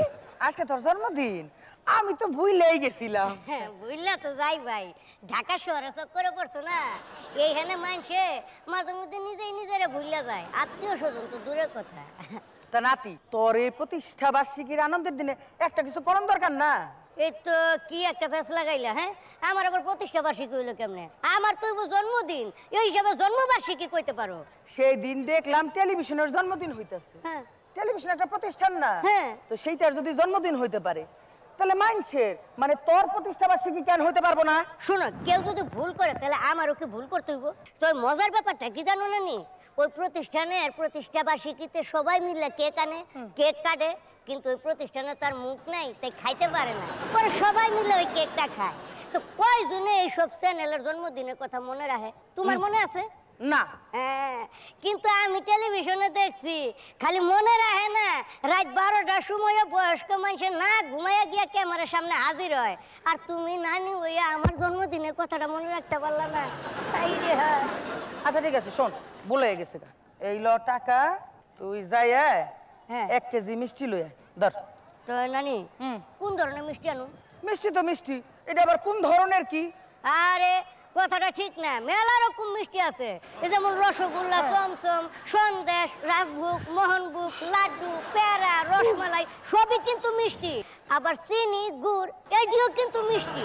আজকে তোর জন্মদিন? আমি তো ভুলেই গেছিলাম। হ্যাঁ বুঝলা তো যাই ভাই, ঢাকা শহরে চক্করে পড়ছো না, এইখানে মানুষে মাঝে মধ্যে নিজেই নিজেরা ভুলিয়া যায়, আত্মীয় স্বজন তো দূরের কথা। তা নাতি, তোর এই প্রতিষ্ঠা বার্ষিকীর আনন্দের দিনে একটা কিছু করণ দরকার না? এই তো কি একটা ফেস লাগাইলা, হ্যাঁ আমার আবার প্রতিষ্ঠা বার্ষিকী হইলো কেমনে? আমার তো জন্মদিন, এই হিসাবে জন্মবার্ষিকী কইতে পারো। সেই দিন দেখলাম টেলিভিশনের জন্মদিন হইতাছে। হ্যাঁ টেলিভিশন একটা প্রতিষ্ঠান না? হ্যাঁ। তো সেইটার যদি জন্মদিন হইতে পারে তাহলে মানুষের মানে তোর প্রতিষ্ঠা বার্ষিকী কেন হইতে পারবো না? শোনো, কেউ যদি ভুল করে তাহলে আমারও কি ভুল করতে হইব? তো মজার ব্যাপারটা কি জানো না নি, ওই প্রতিষ্ঠানের প্রতিষ্ঠা বার্ষিকীতে সবাই মিলে কেক আনে, কেক কাটে, কিন্তু ওই প্রতিষ্ঠানে তার মুখ নাই, তাই খাইতে পারে না, পরে সবাই মিলে ওই কেকটা খায়। তো কয়জনে এইসব চ্যানেলের জন্মদিনের কথা মনে রাখে? তোমার মনে আছে? না। হ্যাঁ, কিন্তু আমি টেলিভিশনে দেখছি খালি মনে রাখে না, রাত 12টার সময় বয়স্ক মানুষের না ঘুমাইয়া গিয়া ক্যামেরার সামনে হাজির হয়, আর তুমি নানি হইয়া আমার জন্মদিনের কথাটা মনে রাখতে পারলা না। তাই রে। হ্যাঁ আচ্ছা ঠিক আছে, শোন বলে গেছে গা, এই ল টাকা, তুই যাই 1 কেজি মিষ্টি লই ধর। তো নানি কোন ধরনের মিষ্টি আনো? মিষ্টি তো মিষ্টি, এটা আবার কোন ধরনের কি? আরে কথাটা ঠিক না, মেলা রকম মিষ্টি আছে, এই যেমন রসগোল্লা, চমচম, সন্দেশ, রাজভোগ, মোহনভোগ, লাড্ডু, পেয়ারা, রসমালাই সবই কিন্তু মিষ্টি। আবার চিনি, গুড় এটিও কিন্তু মিষ্টি।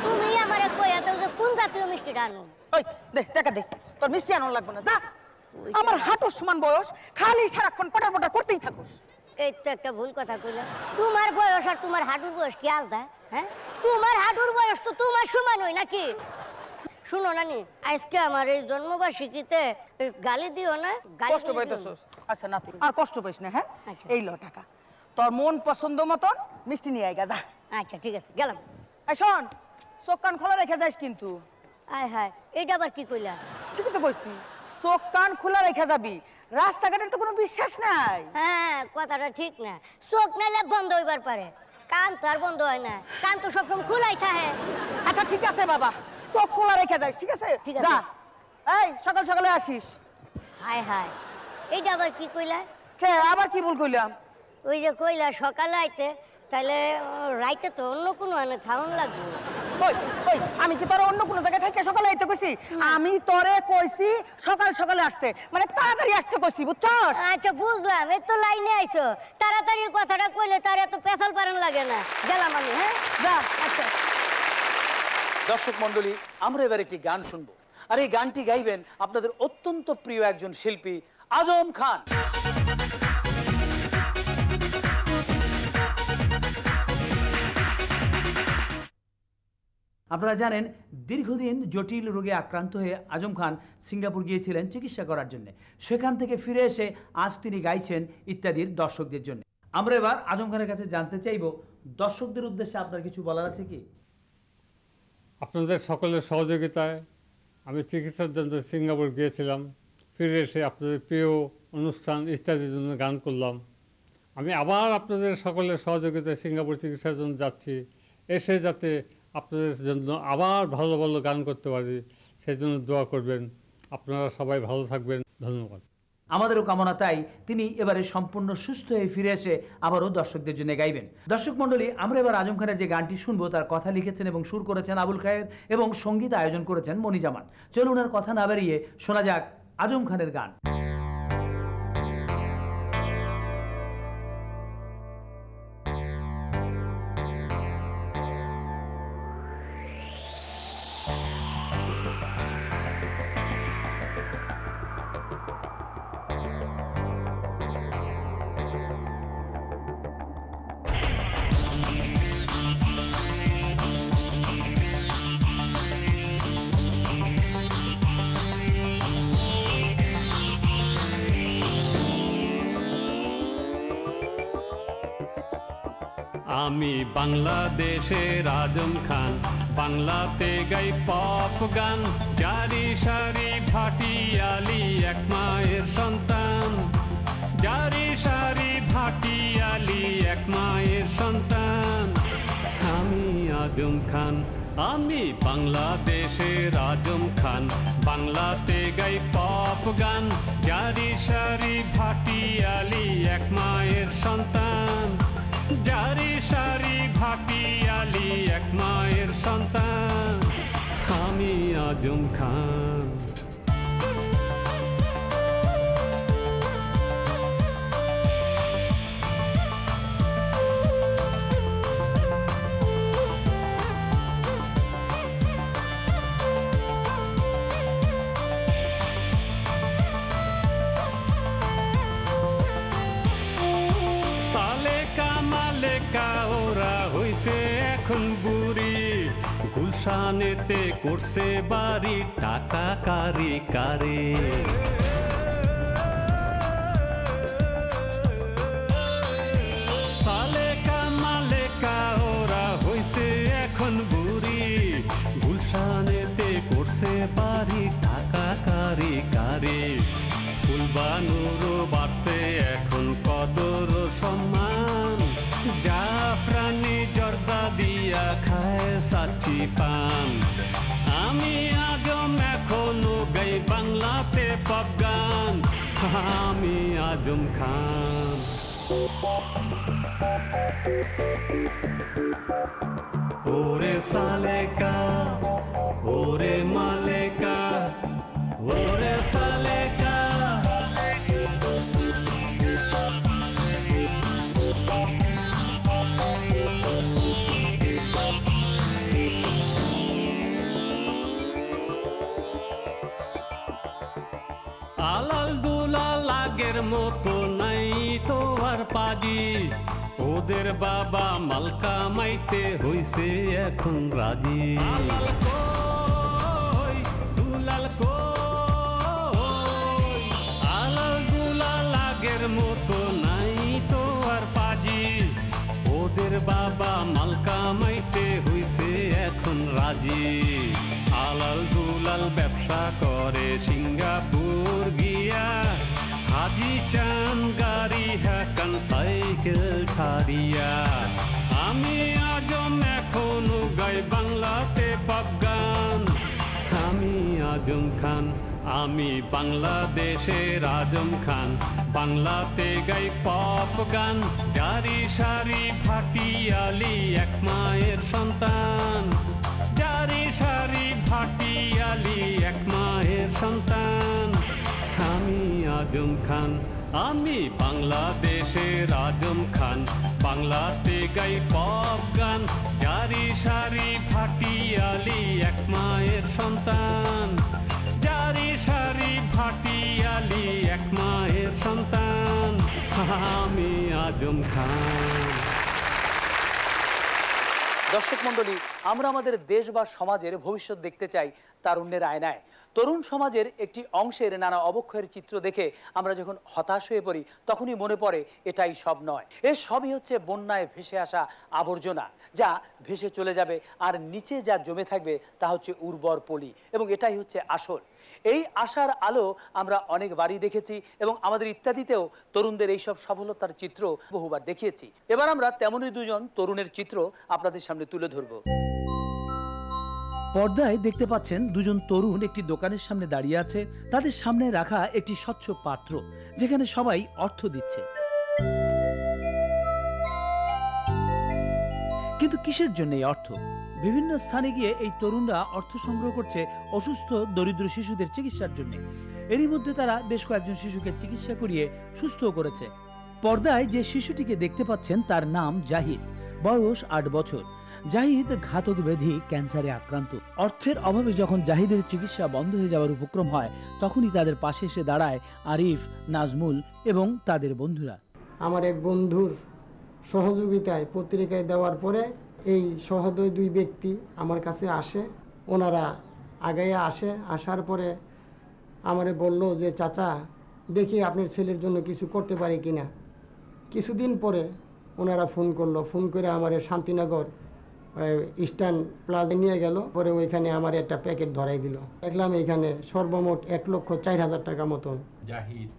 তুমি আমারে কইয়া দাও যে কোন জাতীয় মিষ্টিটা আনো। ওই দে টাকা দে, তোর মিষ্টি আনো লাগবে না, যা। আমার হাঁটুর সমান বয়স, খালি সারাক্ষণ পটার পটার করতেই থাকোস। এই তো একটা ভুল কথা কইলা, তোমার বয়স আর তোমার হাঁটুর বয়স কি আলাদা? হ্যাঁ, তোমার হাঁটুর বয়স তো তোমার সমান হয় নাকি? শুনো নানি, আজকে আমার এই জন্মবার্ষিকীতে গালি দিও না। কষ্ট পাইতেছস? আচ্ছা নাতি, আর কষ্ট পাইস না। হ্যাঁ এই ল টাকা, তোর মন পছন্দ মতন মিষ্টি নিয়ে আইগা, যা। আচ্ছা ঠিক আছে, গেলাম। এই শোন, চোখ কান খোলা রেখে যাস কিন্তু। আয় হায়, এটা আবার কি কইলা? ঠিকই তো কইছি, চোখ কান খোলা রেখে যাবি, রাস্তাঘাটের তো কোনো বিশ্বাস নাই। হ্যাঁ কথাটা ঠিক না, চোখ নাইলে বন্ধ হইবার পারে, কান তো আর বন্ধ হয় না, কান তো সবসময় খোলাই থাকে। আচ্ছা ঠিক আছে বাবা, চোখ খোলা রেখে যাস, ঠিক আছে? ঠিক আছে। যা, এই সকাল সকালে আসিস। হায় হায়, এইটা আবার কি কইলা? কে আবার কি ভুল কইলাম? ওই যে কইলা সকালে আইতে, তাহলে রাইতে তো অন্য কোনো আনে থাউন লাগবে। ওই ওই আমি কি তোর অন্য কোনো জায়গায় থেকে সকালে আইতে কইছি? আমি তোরে কইছি সকাল সকালে আসতে, মানে তাড়াতাড়ি আসতে কইছি, বুঝছস? আচ্ছা বুঝলাম, এই তো লাইনে আইছো, তাড়াতাড়ি কথাটা কইলে তার এত পেছাল পারেন লাগে না। গেলাম আমি। হ্যাঁ যা। আচ্ছা দর্শক মণ্ডলী, আমরা এবার একটি গান শুনবো, আর এই গানটি গাইবেন আপনাদের অত্যন্ত প্রিয় একজন শিল্পী আজম খান। আপনারা জানেন দীর্ঘদিন জটিল রোগে আক্রান্ত হয়ে আজম খান সিঙ্গাপুর গিয়েছিলেন চিকিৎসা করার জন্য। সেখান থেকে ফিরে এসে আজ তিনি গাইছেন ইত্যাদির দর্শকদের জন্য। আমরা এবার আজম খানের কাছে জানতে চাইব, দর্শকদের উদ্দেশ্যে আপনার কিছু বলার আছে কি? আপনাদের সকলের সহযোগিতায় আমি চিকিৎসার জন্য সিঙ্গাপুর গিয়েছিলাম, ফিরে এসে আপনাদের প্রিয় অনুষ্ঠান ইত্যাদির জন্য গান করলাম। আমি আবার আপনাদের সকলের সহযোগিতায় সিঙ্গাপুর চিকিৎসার জন্য যাচ্ছি, এসে যাতে আপনাদের জন্য আবার ভালো ভালো গান করতে পারি সেই জন্য দোয়া করবেন। আপনারা সবাই ভালো থাকবেন, ধন্যবাদ। আমাদেরও কামনা তাই তিনি এবারে সম্পূর্ণ সুস্থ হয়ে ফিরে এসে আবারও দর্শকদের জন্য গাইবেন। দর্শক মণ্ডলী, আমরা এবার আজম খানের যে গানটি শুনবো তার কথা লিখেছেন এবং সুর করেছেন আবুল খায়ের এবং সঙ্গীত আয়োজন করেছেন মনিজামান। চলুন আর কথা না বেরিয়ে শোনা যাক আজম খানের গান। আমি বাংলাদেশের আজম খান, বাংলাতে গাই পপ গান, জারি সারি ভাটিয়ালি এক মায়ের সন্তান, জারি সারি ভাটিয়ালি এক মায়ের সন্তান। আমি আজম খান, আমি বাংলাদেশের আজম খান, বাংলাতে গাই পপ গান, জারি সারি ভাটিয়ালি এক মায়ের সন্তান, জারি সারি ভাটিয়ালি এক মায়ের সন্তান। আমি আজম খান। ওরা হইছে এখন বুড়ি, গুলশানেতে করছে বাড়ি, টাকা কারি কারে। সালেকা মালেকা ওরা হইছে এখন বুড়ি, গুলশানেতে করছে বাড়ি, টাকা কারি কারে। ফুলবানুরও বাড়ছে এখন কদর সম্মান, জাফরানি জর্দা দিয়া খায় সাচি পান। আমি আজম এখনো গাই বাংলাতে পপ গান, আমি আজম খান। ওরে সালেকা ওরে মালেকা ওরে সালেকা, আলাল দুলাল আগের মতো নাই তো আর পাজি, ওদের বাবা মালকা মাইতে হইছে এখন রাজি। আলাল কই দুলাল কই, আলাল দুলাল আগের মতো নাই তো আর পাজি, ওদের বাবা মালকা মাইতে হইছে এখন রাজি। আলাল দুলাল ব্যবসা করে সিঙ্গাপুর গিয়া, হাজি চান গাড়ি হ্যাকান সাইকেল ছাড়িয়া। আমি আজম এখনো গাই বাংলাতে পপ গান, আমি আজম খান। আমি বাংলাদেশের আজম খান, বাংলাতে গাই পপ গান, জারি সারি ভাটিয়ালি এক মায়ের সন্তান, জারি সারি ভাটিয়ালি এক মায়ের সন্তান। আমি আজম খান, আমি বাংলাদেশের আজম খান, বাংলাতে গাই পপ গান, জারি সারি ভাটিয়ালি এক মায়ের সন্তান, জারি সারি ভাটিয়ালি এক মায়ের সন্তান। আমি আজম খান। দর্শক মণ্ডলী, আমরা আমাদের দেশ বা সমাজের ভবিষ্যৎ দেখতে চাই তারুণ্যের আয়নায়। তরুণ সমাজের একটি অংশের নানা অবক্ষয়ের চিত্র দেখে আমরা যখন হতাশ হয়ে পড়ি, তখনই মনে পড়ে এটাই সব নয়, এ সবই হচ্ছে বন্যায় ভেসে আসা আবর্জনা, যা ভেসে চলে যাবে, আর নিচে যা জমে থাকবে তা হচ্ছে উর্বর পলি, এবং এটাই হচ্ছে আসল। এই আশার আলো আমরা অনেকবারই দেখেছি, এবং আমাদের ইত্যাদিতেও তরুণদের এইসব সফলতার চিত্র বহুবার দেখিয়েছি। এবার আমরা তেমনই দুজন তরুণের চিত্র আপনাদের সামনে তুলে ধরব। পর্দায় দেখতে পাচ্ছেন দুজন তরুণ একটি দোকানের সামনে দাঁড়িয়ে আছে, তাদের সামনে রাখা একটি স্বচ্ছ পাত্র, যেখানে সবাই অর্থ দিচ্ছে। কিন্তু কিসের জন্য এই অর্থ? বিভিন্ন স্থানে গিয়ে এই তরুণরা অর্থ সংগ্রহ করছে অসুস্থ দরিদ্র শিশুদের চিকিৎসার জন্য। এরই মধ্যে তারা বেশ কয়েকজন শিশুকে চিকিৎসা করিয়ে সুস্থ করেছে। পর্দায় যে শিশুটিকে দেখতে পাচ্ছেন তার নাম জাহিদ, বয়স 8 বছর। জাহিদ ঘাতক ব্যাধি ক্যান্সারে আক্রান্ত। অর্থের অভাবে যখন জাহিদের চিকিৎসা বন্ধ হয়ে যাওয়ার উপক্রম হয়, তখনই তাদের পাশে এসে দাঁড়ায় আরিফ, নাজমুল এবং তাদের বন্ধুরা। আমার এক বন্ধুর সহযোগিতায় পত্রিকায় দেওয়ার পরে এই সহোদয় 2 ব্যক্তি আমার কাছে আসে। ওনারা আগাইয়া আসার পরে আমারে বলল যে, চাচা দেখি আপনার ছেলের জন্য কিছু করতে পারি কিনা। কিছুদিন পরে ওনারা ফোন করলো, ফোন করে আমার শান্তিনগর ইস্টার্ন প্লাজা নিয়ে গেল। পরে ওইখানে আমার একটা প্যাকেট ধরাই দিল। দেখলাম এখানে সর্বমোট 1,04,000 টাকা মতন। জাহিদ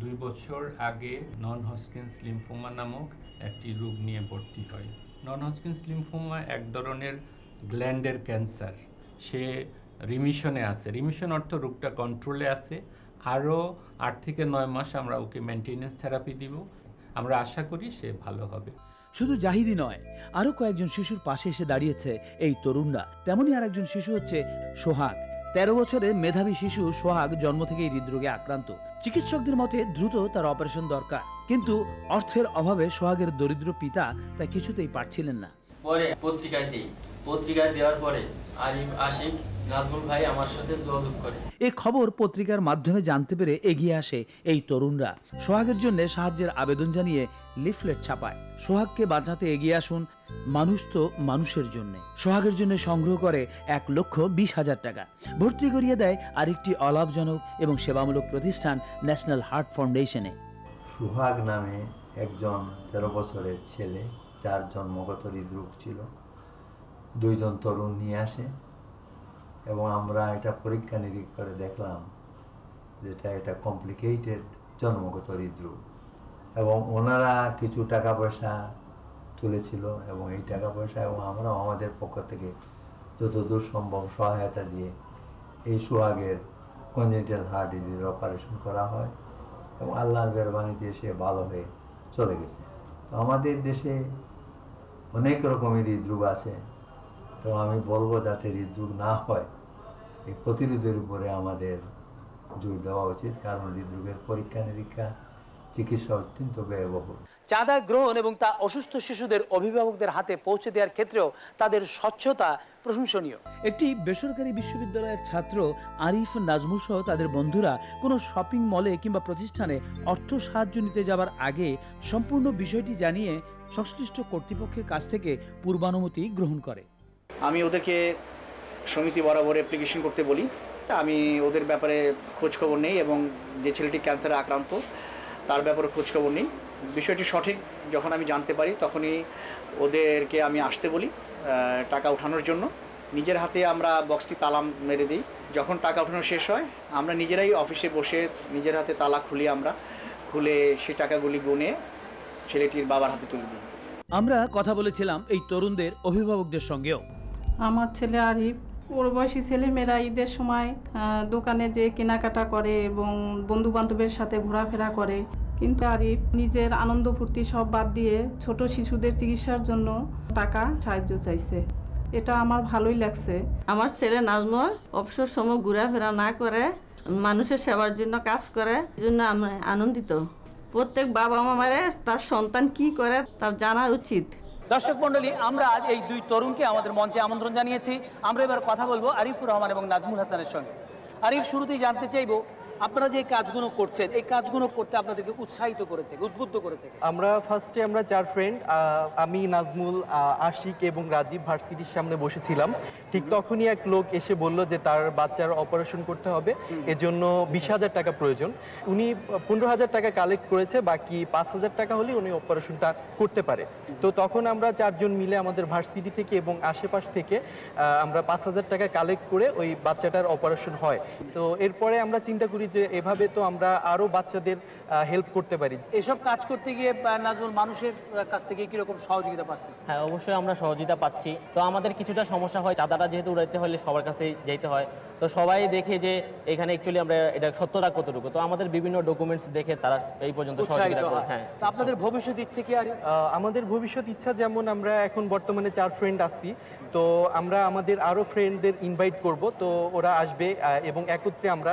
2 বছর আগে নন হজকিন্স লিম্ফোমা নামক একটি রোগ নিয়ে ভর্তি হয়। নন হজকিন্স লিম্ফোমা এক ধরনের গ্ল্যান্ডের ক্যান্সার। সে রিমিশনে আছে। রিমিশন অর্থ রোগটা কন্ট্রোলে আছে। আরও 8 থেকে 9 মাস আমরা ওকে মেনটেনেন্স থেরাপি দিব। আমরা আশা করি সে ভালো হবে। শুধু জাহিদই নয়, আরো কয়েকজন শিশুর পাশে এসে দাঁড়িয়েছে এই তরুণরা। তেমনই আর একজন শিশু হচ্ছে সোহাগ। 13 বছরের মেধাবী শিশু সোহাগ জন্ম থেকেই হৃদরোগে আক্রান্ত। চিকিৎসকদের মতে দ্রুত তার অপারেশন দরকার, কিন্তু অর্থের অভাবে সোহাগের দরিদ্র পিতা তা কিছুতেই পারছিলেন না। পরে পত্রিকায় দেওয়ার পরে আরিফ, আশিক, নাজমুল ভাই আমার সাথে যোগাযোগ করে। এই খবর পত্রিকার মাধ্যমে জানতে পেরে এগিয়ে আসে এই তরুণরা। সোহাগের জন্য সাহায্যের আবেদন জানিয়ে লিফলেট ছাপায়। সোহাগকে বাঁচাতে এগিয়ে আসুন, মানুষ তো মানুষের জন্য। সোহাগের জন্য সংগ্রহ করে 1,20,000 টাকা। ভর্তি করিয়ে দেয় আরেকটি অলাভজনক এবং সেবামূলক প্রতিষ্ঠান ন্যাশনাল হার্ট ফাউন্ডেশনে। সোহাগ নামে একজন 13 বছরের ছেলে, যার জন্মগত হৃদরোগ ছিল। 2 জন তরুণ নিয়ে আসে এবং আমরা এটা পরীক্ষা নিরীক্ষা করে দেখলাম যেটা এটা কমপ্লিকেটেড জন্মগত হৃদরোগ, এবং ওনারা কিছু টাকা পয়সা তুলেছিল এবং এই টাকা পয়সা এবং আমরাও আমাদের পক্ষ থেকে যতদূর সম্ভব সহায়তা দিয়ে এই সোহাগের কনজেনিটাল হার্ট ডিজিজের অপারেশন করা হয় এবং আল্লাহর মেহরবানিতে সে ভালো হয়ে চলে গেছে। তো আমাদের দেশে অনেক রকমের হৃদরোগ আছে। তো আমি বলবো যাতে হৃদরোগ না হয় এই প্রতিরোধের উপরে আমাদের জোর দেওয়া উচিত, কারণ হৃদরোগের পরীক্ষা নিরীক্ষা চিকিৎসা অত্যন্ত ব্যয়বহুল। চাঁদা গ্রহণ এবং তা অসুস্থ শিশুদের অভিভাবকদের হাতে পৌঁছে দেওয়ার ক্ষেত্রেও তাদের স্বচ্ছতা প্রশংসনীয়। একটি বেসরকারি বিশ্ববিদ্যালয়ের ছাত্র আরিফ, নাজমুল সহ তাদের বন্ধুরা কোনো শপিং মলে কিংবা প্রতিষ্ঠানে অর্থ সাহায্য নিতে যাবার আগে সম্পূর্ণ বিষয়টি জানিয়ে সংশ্লিষ্ট কর্তৃপক্ষের কাছ থেকে পূর্বানুমতি গ্রহণ করে। আমি ওদেরকে সমিতি বরাবর অ্যাপ্লিকেশন করতে বলি। আমি ওদের ব্যাপারে খোঁজখবর নেই এবং যে ছেলেটি ক্যান্সারে আক্রান্ত তার ব্যাপারে খোঁজখবর নেই। বিষয়টি সঠিক যখন আমি জানতে পারি তখনই ওদেরকে আমি আসতে বলি টাকা ওঠানোর জন্য। নিজের হাতে আমরা বক্সটি তালা মেরে দিই। যখন টাকা ওঠানো শেষ হয় আমরা নিজেরাই অফিসে বসে নিজের হাতে তালা খুলে সেই টাকাগুলি গুনে ছেলেটির বাবার হাতে তুলে দিই। আমরা কথা বলেছিলাম এই তরুণদের অভিভাবকদের সঙ্গেও। আমার ছেলে আরিফ, ওর বয়সী ছেলেমেয়েরা ঈদের সময় দোকানে যে কেনাকাটা করে এবং বন্ধু বান্ধবের সাথে ঘোরাফেরা করে, কিন্তু আরিফ নিজের আনন্দ ফুর্তি সব বাদ দিয়ে ছোট শিশুদের চিকিৎসার জন্য টাকা সাহায্য চাইছে। এটা আমার ভালোই লাগছে। আমার ছেলে নাজমুল অবসর সময় ঘোরাফেরা না করে মানুষের সেবার জন্য কাজ করে, এই জন্য আমি আনন্দিত। প্রত্যেক বাবা মামারে তার সন্তান কি করে তার জানা উচিত। দর্শক মণ্ডলী, আমরা আজ এই 2 তরুণকে আমাদের মঞ্চে আমন্ত্রণ জানিয়েছি। আমরা এবার কথা বলবো আরিফুর রহমান এবং নাজমুল হাসানের সঙ্গে। আরিফ, শুরুতেই জানতে চাইবো আপনারা যে কাজগুলো করছেন, এই কাজগুলো করতে আপনাদেরকে উৎসাহিত করেছে, উদ্বুদ্ধ করেছে? আমরা ফার্স্টে 4 ফ্রেন্ড, আমি, নাজমুল, আশিক এবং রাজীব ভার্সিটির সামনে বসেছিলাম। ঠিক তখনই এক লোক এসে বলল যে তার বাচ্চার অপারেশন করতে হবে, এজন্য 20,000 টাকা প্রয়োজন। উনি 15,000 টাকা কালেক্ট করেছে, বাকি 5,000 টাকা হলে উনি অপারেশনটা করতে পারে। তো তখন আমরা 4 জন মিলে আমাদের ভার্সিটি থেকে এবং আশেপাশ থেকে আমরা 5,000 টাকা কালেক্ট করে ওই বাচ্চাটার অপারেশন হয়। তো এরপরে আমরা চিন্তা করি যে এভাবে তো আমরা আরো বাচ্চাদের হেল্প করতে পারি। এসব কাজ করতে গিয়ে নাজমুল মানুষের কাছ থেকে কি রকম সহযোগিতা পাচ্ছেন? হ্যাঁ, অবশ্যই আমরা সহযোগিতা পাচ্ছি। তো আমাদের কিছুটা সমস্যা হয়, চাঁদাটা যেহেতু উড়াইতে হলে সবার কাছেই যেতে হয়। তো সবাই দেখে যে এখানে অ্যাকচুয়ালি আমরা এটা সত্যতা কতটুকু, তো আমাদের বিভিন্ন ডকুমেন্টস দেখে তারা এই পর্যন্ত সহযোগিতা করে। হ্যাঁ, আপনাদের ভবিষ্যৎ ইচ্ছে কি? আর আমাদের ভবিষ্যৎ ইচ্ছা, যেমন আমরা এখন বর্তমানে 4 ফ্রেন্ড আছি, তো আমরা আমাদের আরো ফ্রেন্ডদের ইনভাইট করব, তো ওরা আসবে এবং একত্রে আমরা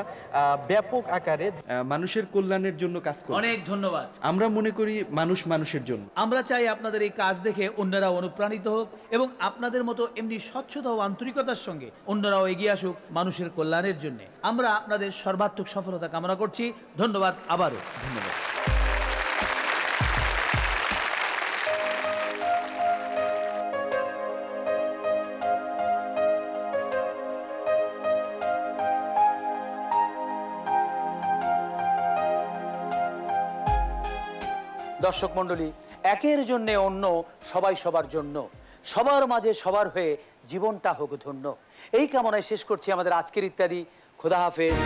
ব্যাপক আকারে মানুষের কল্যাণের জন্য কাজ করি। অনেক ধন্যবাদ। আমরা মনে করি মানুষ মানুষের জন্য। আমরা চাই আপনাদের এই কাজ দেখে অন্যরা অনুপ্রাণিত হোক এবং আপনাদের মতো এমনি স্বচ্ছতা ও আন্তরিকতার সঙ্গে অন্যরাও এগিয়ে আসুক মানুষের কল্যাণের জন্য। আমরা আপনাদের সর্বাত্মক সফলতা কামনা করছি। ধন্যবাদ আবারও। ধন্যবাদ। দর্শক মণ্ডলী, একের জন্যে অন্য, সবাই সবার জন্য, সবার মাঝে সবার হয়ে জীবনটা হোক ধন্য। এই কামনায় শেষ করছি আমাদের আজকের ইত্যাদি। খোদা হাফেজ।